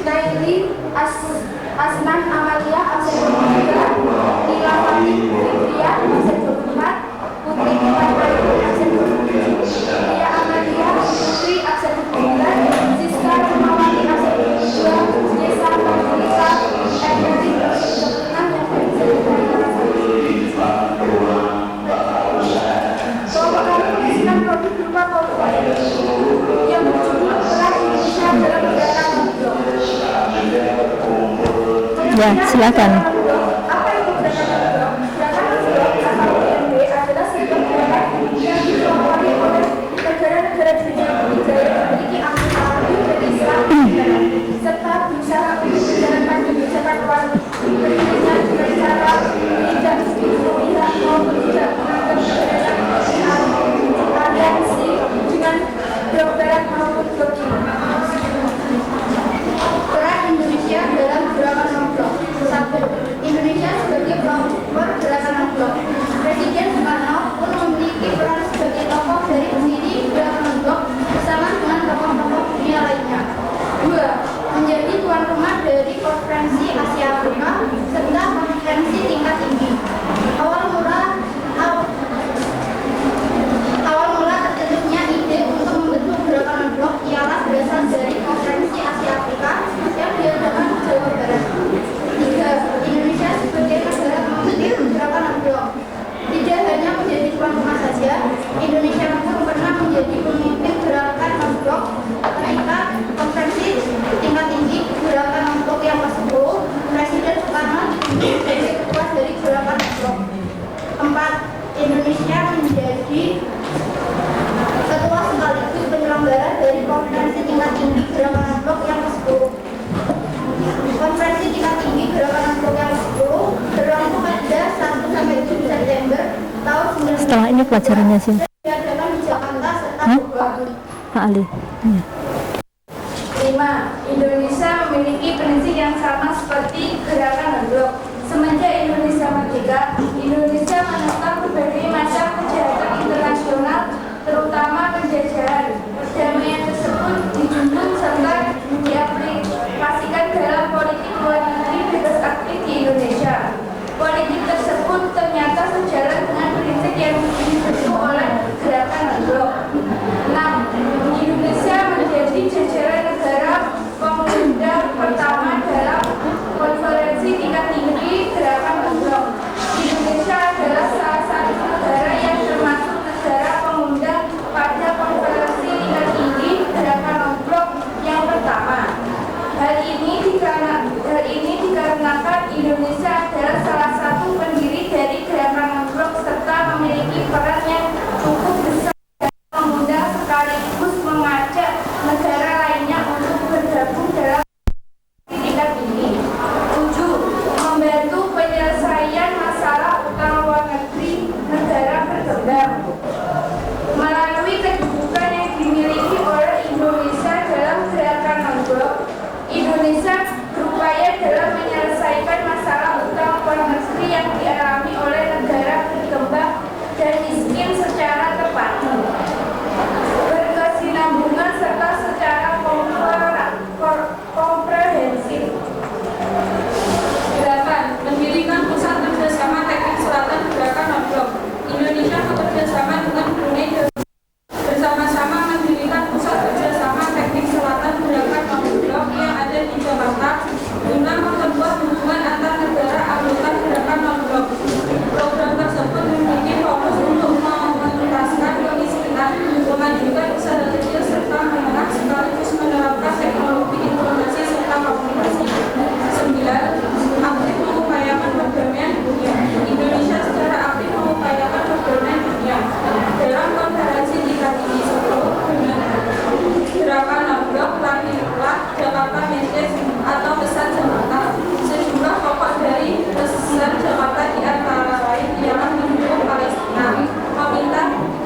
Naili, Asnan Amalia, absen 23, Nila Fani, Fitria, absen 24, Putri Iwan absen 27, Lia Amalia, Putri, absen 29, Siska Rumawati, absen 22, Yesa Fadilisa, Emily, absen 26, yang bisa kelompok kami mengisikan produk berupa kopi silakan. Apa itu gerakan non-blok? Gerakan non-blok atau GNB adalah sebuah gerakan yang dipelopori oleh negara-negara dunia ketiga yang memiliki angkutan dari Islam serta berusaha untuk menjalankan kebijakan luar Indonesia dengan cara tidak memihak maupun tidak menganggap keberadaan aliansi dengan blok barat maupun blok timur. Peran Indonesia dalam gerakan non-blok. 1. Indonesia sebagai pelopor gerakan non-blok. Presiden Soekarno pun memiliki peran sebagai tokoh dari pendiri gerakan non-blok bersama dengan tokoh-tokoh dunia lainnya. 2. Menjadi tuan rumah dari Konferensi Asia Afrika serta konferensi tingkat tinggi. Awal mula terbentuknya ide untuk membentuk gerakan non-blok ialah berasal dari Konferensi Asia Afrika yang diadakan di Jawa Barat. 3. Indonesia sebagai negara pemimpin gerakan non-blok. Tidak hanya menjadi tuan rumah saja, Indonesia pun pernah menjadi pemimpin gerakan non-blok ketika konferensi tingkat tinggi gerakan non-blok yang ke-10, Presiden Soekarno ditunjuk sebagai ketua dari gerakan non-blok. 4. Indonesia menjadi ketua sekaligus penyelenggara dari konferensi tingkat tinggi gerakan non-blok yang ke-10. Konferensi tingkat tinggi gerakan non-blok yang ke-10 berlangsung pada 1-7 September tahun 1995. Setelah ini pelajarannya sih. Diadakan di Jakarta serta Bogor. Pak Ali. 5. Indonesia memiliki prinsip yang sama seperti gerakan non-blok. Semenjak Indonesia merdeka, Indonesia menentang berbagai macam kejahatan internasional, terutama penjajahan. Perdamaian tersebut dijunjung serta diaplikasikan dalam politik luar negeri bebas aktif di Indonesia. Politik tersebut ternyata sejalan dengan prinsip yang dibentuk oleh gerakan non-blok. 6. Indonesia menjadi jajaran negara pengundang pertama dalam konferensi tingkat tinggi gerakan non-blok. Indonesia adalah salah satu negara yang termasuk negara pengundang pada konferensi tingkat tinggi gerakan non-blok yang pertama. Hal ini dikarenakan Indonesia adalah salah satu pendiri dari gerakan non-blok serta memiliki peran yang cukup besar dalam mengundang sekaligus mengajak negara lainnya untuk bergabung dalam tingkat tinggi. 7. Membantu penyelesaian masalah utang luar negeri negara berkembang. Melalui kedudukan yang dimiliki oleh Indonesia dalam gerakan non-blok, Indonesia berupaya dalam menyelesaikan masalah utang luar negeri yang dialami oleh negara berkembang dan miskin secara tepat, berkesinambungan serta secara komprehensif. 8. Mendirikan pusat kerjasama teknik selatan gerakan non-blok. Indonesia bekerjasama dengan Brunei bersama-sama mendirikan pusat kerjasama teknik selatan gerakan non-blok yang ada di Jakarta guna memperkuat hubungan antar negara anggota gerakan non-blok. Program tersebut memiliki fokus untuk mengentaskan kemiskinan, memajukan usaha kecil serta menengah sekaligus menerapkan teknologi informasi serta komunikasi. 9. Aktif mengupayakan perdamaian dunia. Indonesia secara aktif mengupayakan perdamaian dunia dalam konferensi tingkat tinggi 10 dengan gerakan non-blok Lakilah Jakarta Message atau pesan Jakarta. Sejumlah pokok dari pesan Jakarta di antara lain ialah mendukung Palestina, meminta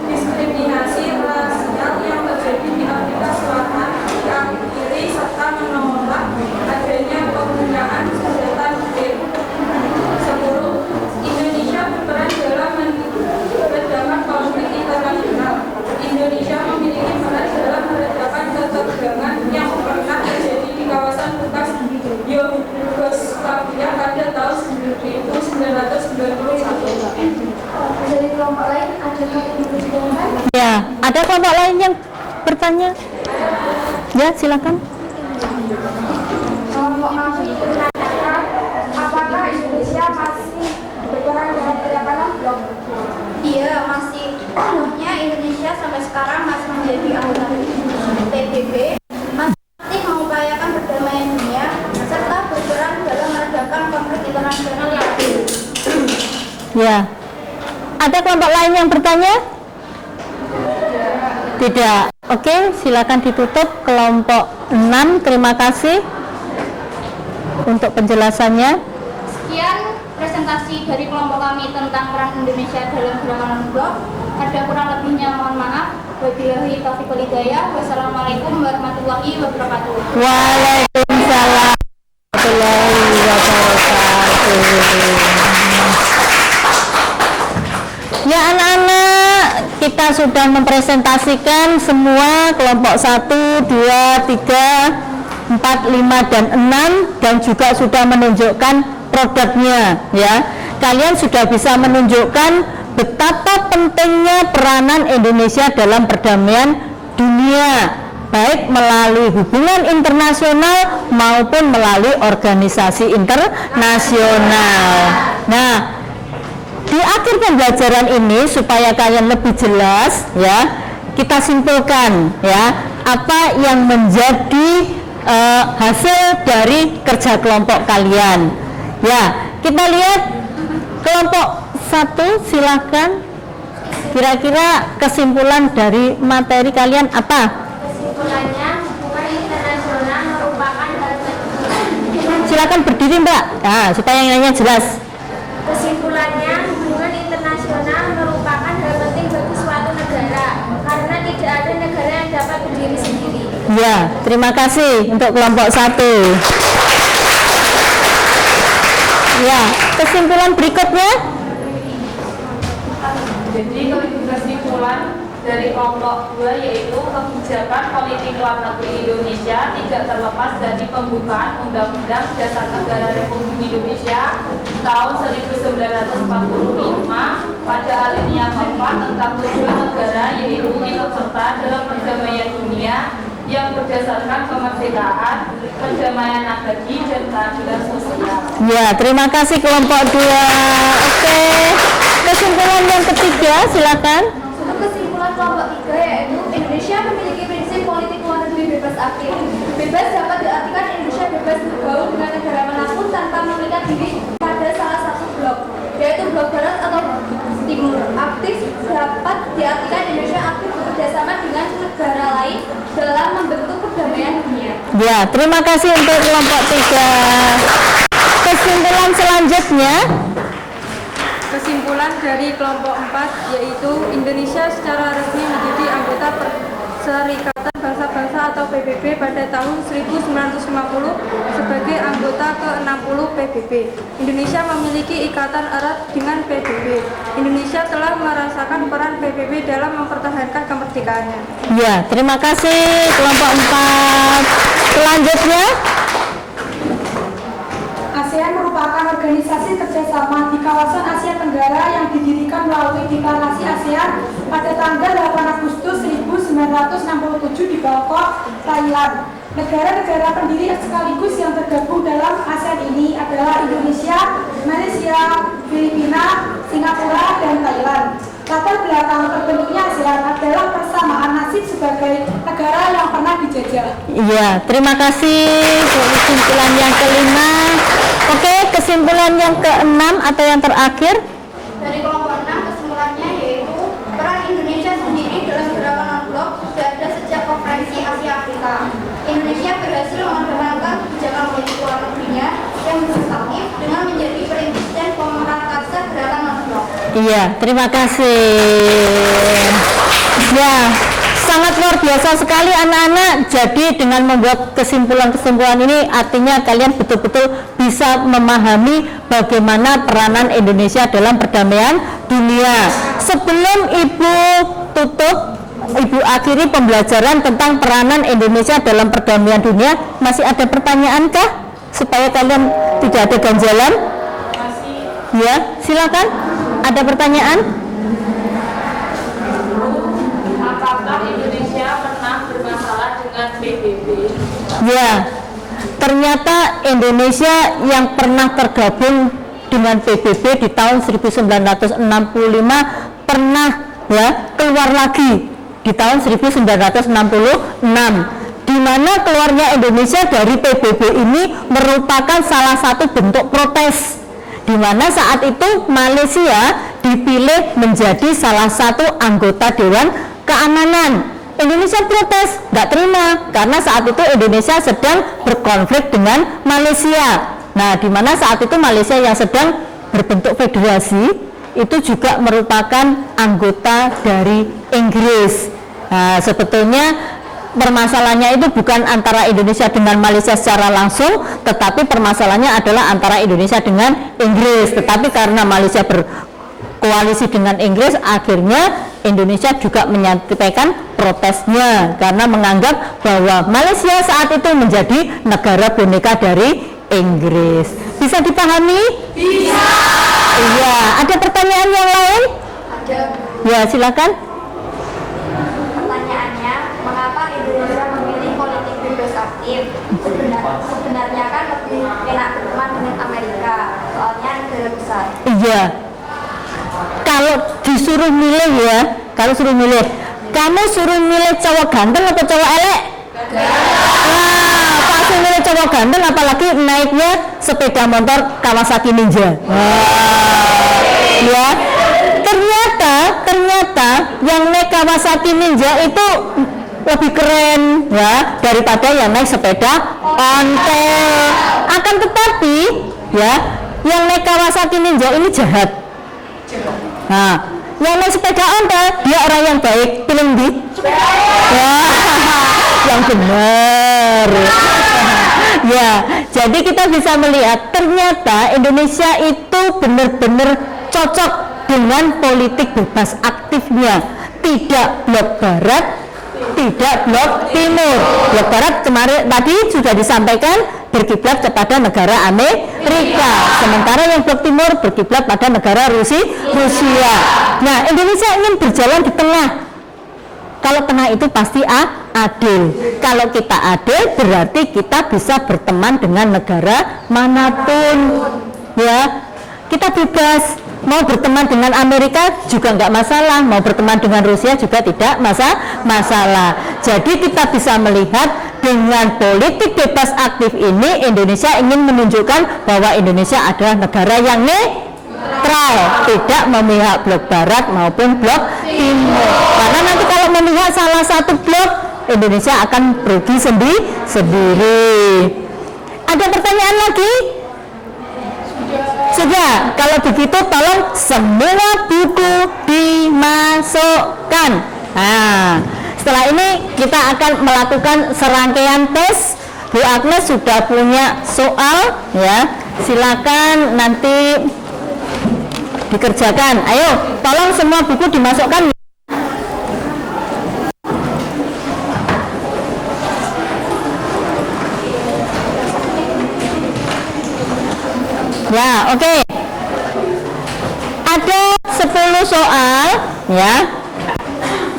diskriminasi rasial yang terjadi di Afrika Selatan diakhiri serta menolak adanya penggunaan senjata nuklir. 10. Indonesia berperan dalam meredakan konflik internasional. Indonesia memiliki peran dalam meredakan ketegangan yang pernah terjadi di kawasan bekas Yugoslavia pada tahun 1991. Dari kelompok lain ada yang bertanya? Ya, ada kelompok lain yang bertanya? Ya, silakan. Kelompok kami menanyakan apakah Indonesia masih berperan dalam gerakan non-blok? Iya, masih. Sebenarnya Indonesia sampai sekarang masih menjadi anggota PBB, masih aktif mengupayakan perdamaian dunia, serta berperan dalam meredakan konflik Ya. Ada kelompok lain yang bertanya? Tidak. Oke, silakan ditutup kelompok 6. Terima kasih untuk penjelasannya. Sekian presentasi dari kelompok kami tentang peran Indonesia dalam gerakan non-blok. Ada kurang lebihnya mohon maaf. Wabillahi taufiq wal hidayah. Wassalamualaikum warahmatullahi wabarakatuh. Waalaikumsalam warahmatullahi wabarakatuh. Ya anak-anak, kita sudah mempresentasikan semua kelompok 1, 2, 3, 4, 5, dan 6, dan juga sudah menunjukkan produknya ya. Kalian sudah bisa menunjukkan betapa pentingnya peranan Indonesia dalam perdamaian dunia, baik melalui hubungan internasional maupun melalui organisasi internasional. Nah, di akhir pembelajaran ini supaya kalian lebih jelas ya, kita simpulkan ya apa yang menjadi hasil dari kerja kelompok kalian. Ya, kita lihat kelompok 1, silakan. Kira-kira kesimpulan dari materi kalian apa? Kesimpulannya, hubungan internasional merupakan hal penting. Silakan berdiri Mbak, nah, supaya yang lainnya jelas. Kesimpulannya, hubungan internasional merupakan hal penting bagi suatu negara karena tidak ada negara yang dapat berdiri sendiri. Ya, terima kasih untuk kelompok 1. Ya, kesimpulan berikutnya. Jadi kesimpulan dari kelompok 2 yaitu kebijakan politik luar negeri Indonesia tidak terlepas dari pembukaan Undang-Undang Dasar Negara Republik Indonesia tahun 1945 pada alinea keempat tentang tujuan negara yaitu ikut serta dalam perdamaian dunia yang berdasarkan kemerdekaan, perdamaian abadi, dan keadilan sosial. Ya, terima kasih kelompok 2. Oke, kesimpulan yang ketiga, silakan. Untuk kesimpulan kelompok 3 yaitu Indonesia memiliki prinsip politik luar negeri bebas aktif. Bebas dapat diartikan Indonesia bebas bergaul dengan negara manapun tanpa mengikat diri pada salah satu blok, yaitu blok barat atau timur. Aktif dapat diartikan Indonesia aktif bekerjasama dengan negara lain dalam membentuk perdamaian dunia. Ya, terima kasih untuk kelompok 3. Kesimpulan selanjutnya. Kesimpulan dari kelompok 4 yaitu Indonesia secara resmi menjadi anggota Perserikatan Bangsa-Bangsa atau PBB pada tahun 1950 sebagai anggota ke-60 PBB. Indonesia memiliki ikatan erat dengan PBB. Indonesia telah merasakan peran PBB dalam mempertahankan kemerdekaannya. Ya, terima kasih kelompok 4. Selanjutnya. ASEAN merupakan organisasi kerjasama di kawasan Asia Tenggara yang didirikan melalui deklarasi ASEAN pada tanggal 8 Agustus 1967 di Bangkok, Thailand. Negara-negara pendiri sekaligus yang tergabung dalam ASEAN ini adalah Indonesia, Malaysia, Filipina, Singapura, dan Thailand. Latar belakang terbentuknya ASEAN adalah persamaan nasib sebagai negara yang pernah dijajah. Iya, terima kasih untuk kesimpulan yang kelima. Oke, kesimpulan yang keenam atau yang terakhir. Dari kelompok 6 kesimpulannya yaitu peran Indonesia sendiri dalam gerakan non-blok sudah ada sejak konferensi Asia Afrika. Indonesia berhasil mengembangkan kebijakan politik luar negerinya yang aktif dengan menjadi perintis dan pemerakarsa gerakan non-blok. Iya, terima kasih. Ya, sangat luar biasa sekali anak-anak. Jadi dengan membuat kesimpulan-kesimpulan ini artinya kalian betul-betul bisa memahami bagaimana peranan Indonesia dalam perdamaian dunia. Sebelum Ibu tutup, Ibu akhiri pembelajaran tentang peranan Indonesia dalam perdamaian dunia, masih ada pertanyaankah? Supaya kalian tidak ada ganjalan? Ya, silakan. Ada pertanyaan? Apakah Indonesia pernah bermasalah dengan PBB? Ya, ternyata Indonesia yang pernah tergabung dengan PBB di tahun 1965 pernah ya keluar lagi di tahun 1966, di mana keluarnya Indonesia dari PBB ini merupakan salah satu bentuk protes di mana saat itu Malaysia dipilih menjadi salah satu anggota Dewan Keamanan. Indonesia protes, nggak terima, karena saat itu Indonesia sedang berkonflik dengan Malaysia. Nah, di mana saat itu Malaysia yang sedang berbentuk federasi itu juga merupakan anggota dari Inggris. Nah, sebetulnya permasalahannya itu bukan antara Indonesia dengan Malaysia secara langsung, tetapi permasalahannya adalah antara Indonesia dengan Inggris. Tetapi karena Malaysia berkoalisi dengan Inggris, akhirnya Indonesia juga menyampaikan protesnya karena menganggap bahwa Malaysia saat itu menjadi negara boneka dari Inggris. Bisa dipahami? Bisa. Iya. Ada pertanyaan yang lain? Ada. Ya, silakan. Pertanyaannya, mengapa Indonesia memilih politik bebas aktif? Sebenarnya kan lebih enak berteman dengan Amerika, soalnya negara besar. Iya. Kalau disuruh milih ya, kamu suruh milih cowok ganteng atau cowok elek? Nah, pasti milih cowok ganteng, apalagi naiknya sepeda motor Kawasaki Ninja. Ya, ternyata yang naik Kawasaki Ninja itu lebih keren ya daripada yang naik sepeda ontel. Akan tetapi ya, yang naik Kawasaki Ninja ini jahat. Nah, yang naik sepeda ontel dia orang yang baik. Pilih di ya, yang benar. Ya, jadi kita bisa melihat ternyata Indonesia itu benar-benar cocok dengan politik bebas aktifnya. Tidak blok barat, tidak blok timur. Blok barat kemarin tadi sudah disampaikan berkiblat kepada negara Amerika, sementara yang blok timur berkiblat pada negara Rusia. Nah, Indonesia ingin berjalan di tengah. Kalau tengah itu pasti adil. Kalau kita adil berarti kita bisa berteman dengan negara manapun. Ya, kita bebas. Mau berteman dengan Amerika juga nggak masalah, mau berteman dengan Rusia juga tidak masalah. Jadi kita bisa melihat dengan politik bebas aktif ini Indonesia ingin menunjukkan bahwa Indonesia adalah negara yang netral, tidak memihak blok barat maupun blok timur. Karena nanti kalau memihak salah satu blok, Indonesia akan rugi sendiri. Ada pertanyaan lagi? Sudah, kalau begitu tolong semua buku dimasukkan. Nah, setelah ini kita akan melakukan serangkaian tes. Bu Agnes sudah punya soal ya, silakan nanti dikerjakan. Ayo, tolong semua buku dimasukkan. Ya, oke. Ada 10 soal ya.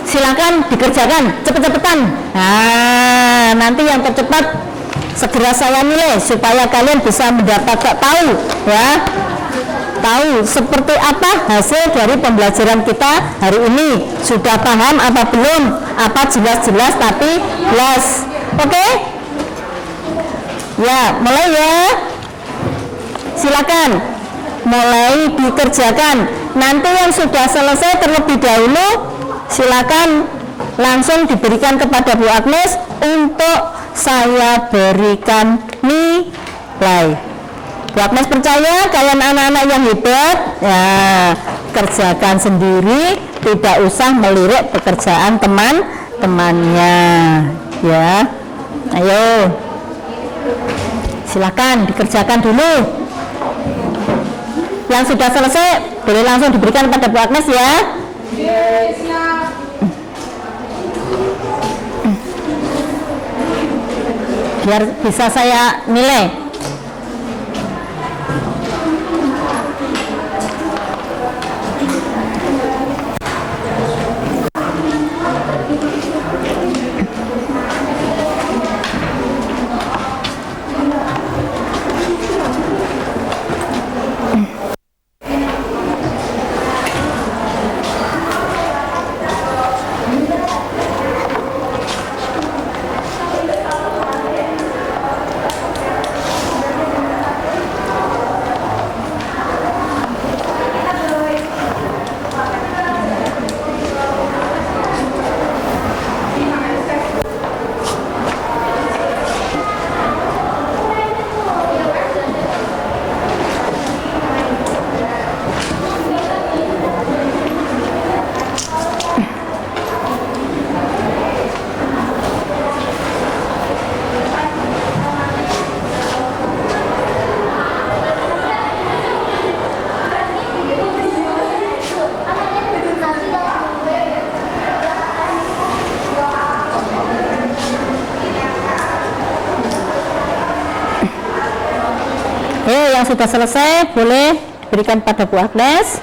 Silakan dikerjakan cepet-cepetan. Nah, nanti yang tercepat segera saya nilai supaya kalian bisa mendapat tahu ya. Tahu seperti apa hasil dari pembelajaran kita hari ini. Sudah paham apa belum? Apa jelas-jelas tapi jelas. Oke? Ya, mulai ya. Silakan mulai dikerjakan. Nanti yang sudah selesai terlebih dahulu silakan langsung diberikan kepada Bu Agnes untuk saya berikan nilai. Bu Agnes percaya kalian anak-anak yang hebat ya, kerjakan sendiri, tidak usah melirik pekerjaan teman-temannya ya. Ayo silakan dikerjakan dulu. Yang sudah selesai boleh langsung diberikan pada Bu Agnes ya. Biar bisa saya nilai. yang sudah selesai boleh diberikan pada Bu Agnes.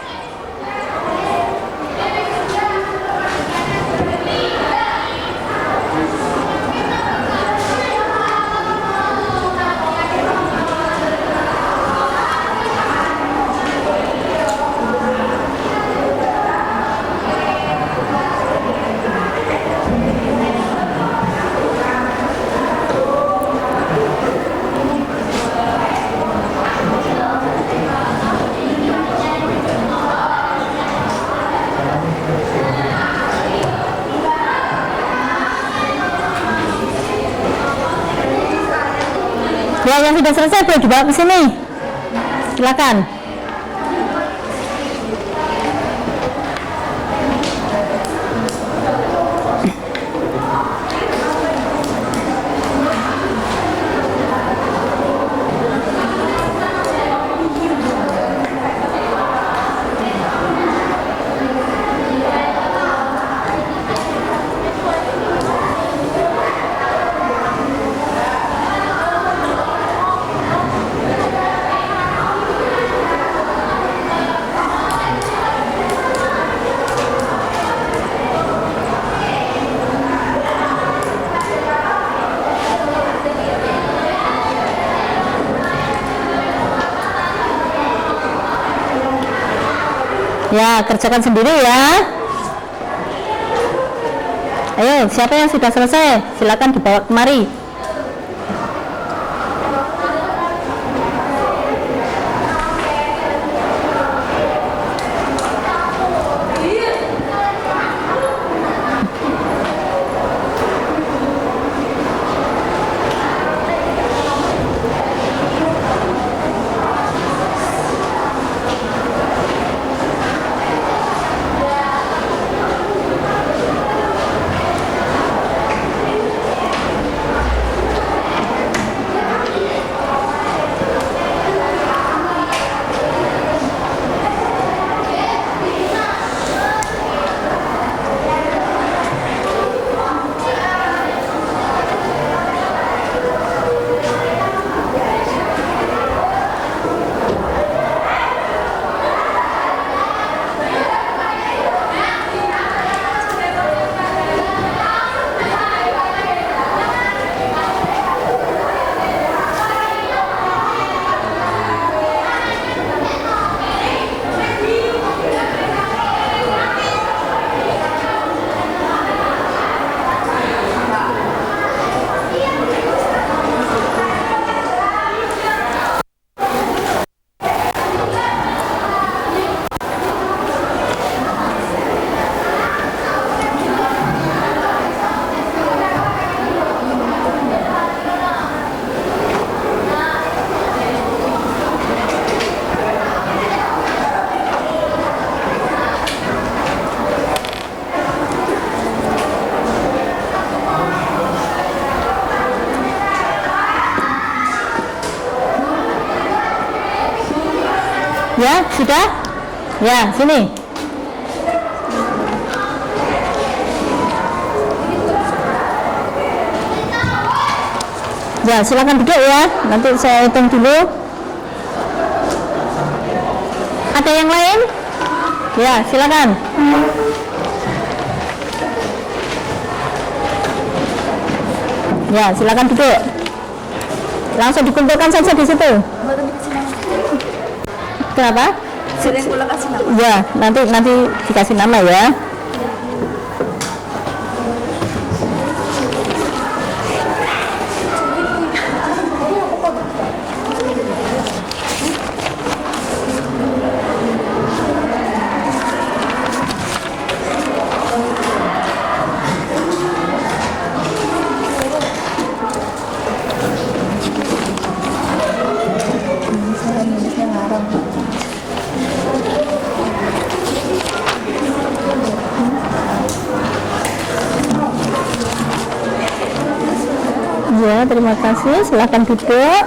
Ya, yang sudah selesai boleh dibawa ke sini. Silakan. Ya, kerjakan sendiri ya. Ayo, siapa yang sudah selesai? Silakan dibawa kemari. Ya, sudah? Ya, sini. Ya, silakan duduk ya. Nanti saya hitung dulu. Ada yang lain? Ya, silakan. Ya, silakan duduk. Langsung dikumpulkan saja di situ. Kenapa? Ya, nanti dikasih nama ya. Ya, terima kasih. Silakan duduk.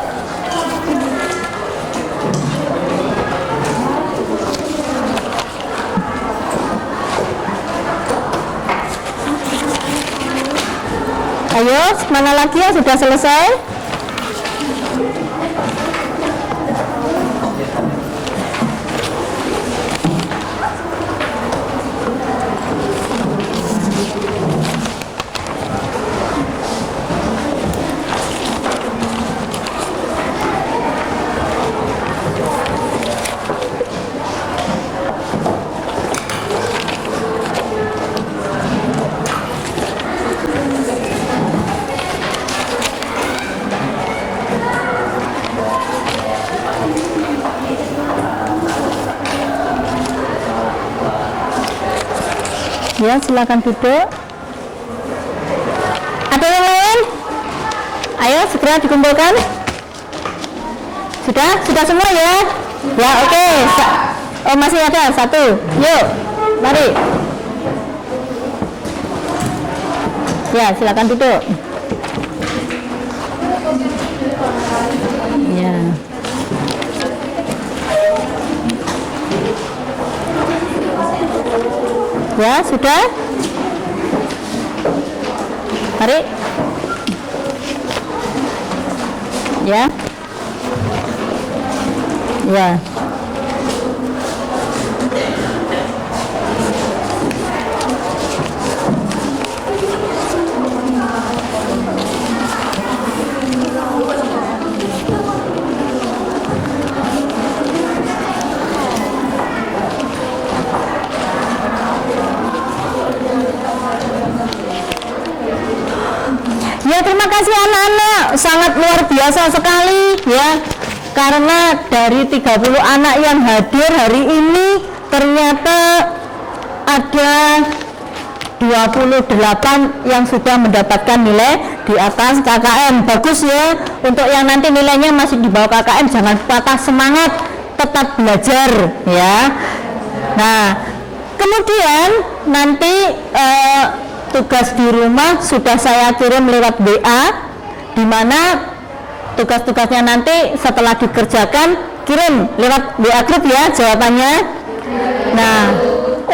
Ayo, mana lagi yang sudah selesai? Ya, silakan duduk. Ada yang lain? Ayo segera dikumpulkan. Sudah semua ya? Ya, oke. Oh, masih ada satu. Yuk, mari. Ya, silakan duduk. Ya. Ya, sudah. Mari. Ya. Ya. Ya, terima kasih anak-anak, sangat luar biasa sekali ya, karena dari 30 anak yang hadir hari ini ternyata ada 28 yang sudah mendapatkan nilai di atas KKM. Bagus ya, untuk yang nanti nilainya masih di bawah KKM jangan patah semangat, tetap belajar ya. Nah, kemudian nanti tugas di rumah sudah saya kirim lewat WA, di mana tugas-tugasnya nanti setelah dikerjakan kirim lewat WA grup ya jawabannya. Nah,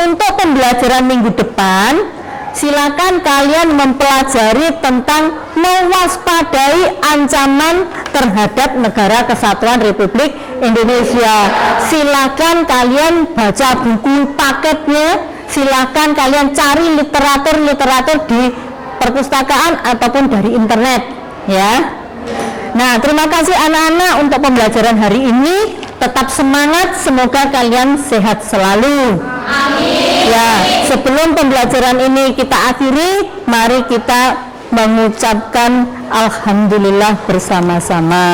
untuk pembelajaran minggu depan silakan kalian mempelajari tentang mewaspadai ancaman terhadap Negara Kesatuan Republik Indonesia. Silakan kalian baca buku paketnya, silakan kalian cari literatur di perpustakaan ataupun dari internet ya. Nah, terima kasih anak-anak untuk pembelajaran hari ini. Tetap semangat, semoga kalian sehat selalu. Amin. Ya, sebelum pembelajaran ini kita akhiri, mari kita mengucapkan alhamdulillah bersama-sama.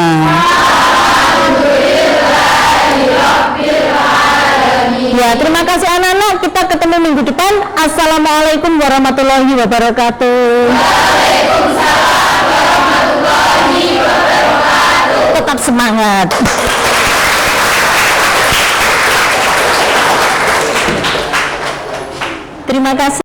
Ya, terima kasih anak-anak. Kita ketemu minggu depan. Assalamualaikum warahmatullahi wabarakatuh. Waalaikumsalam warahmatullahi wabarakatuh. Tetap semangat. Terima kasih.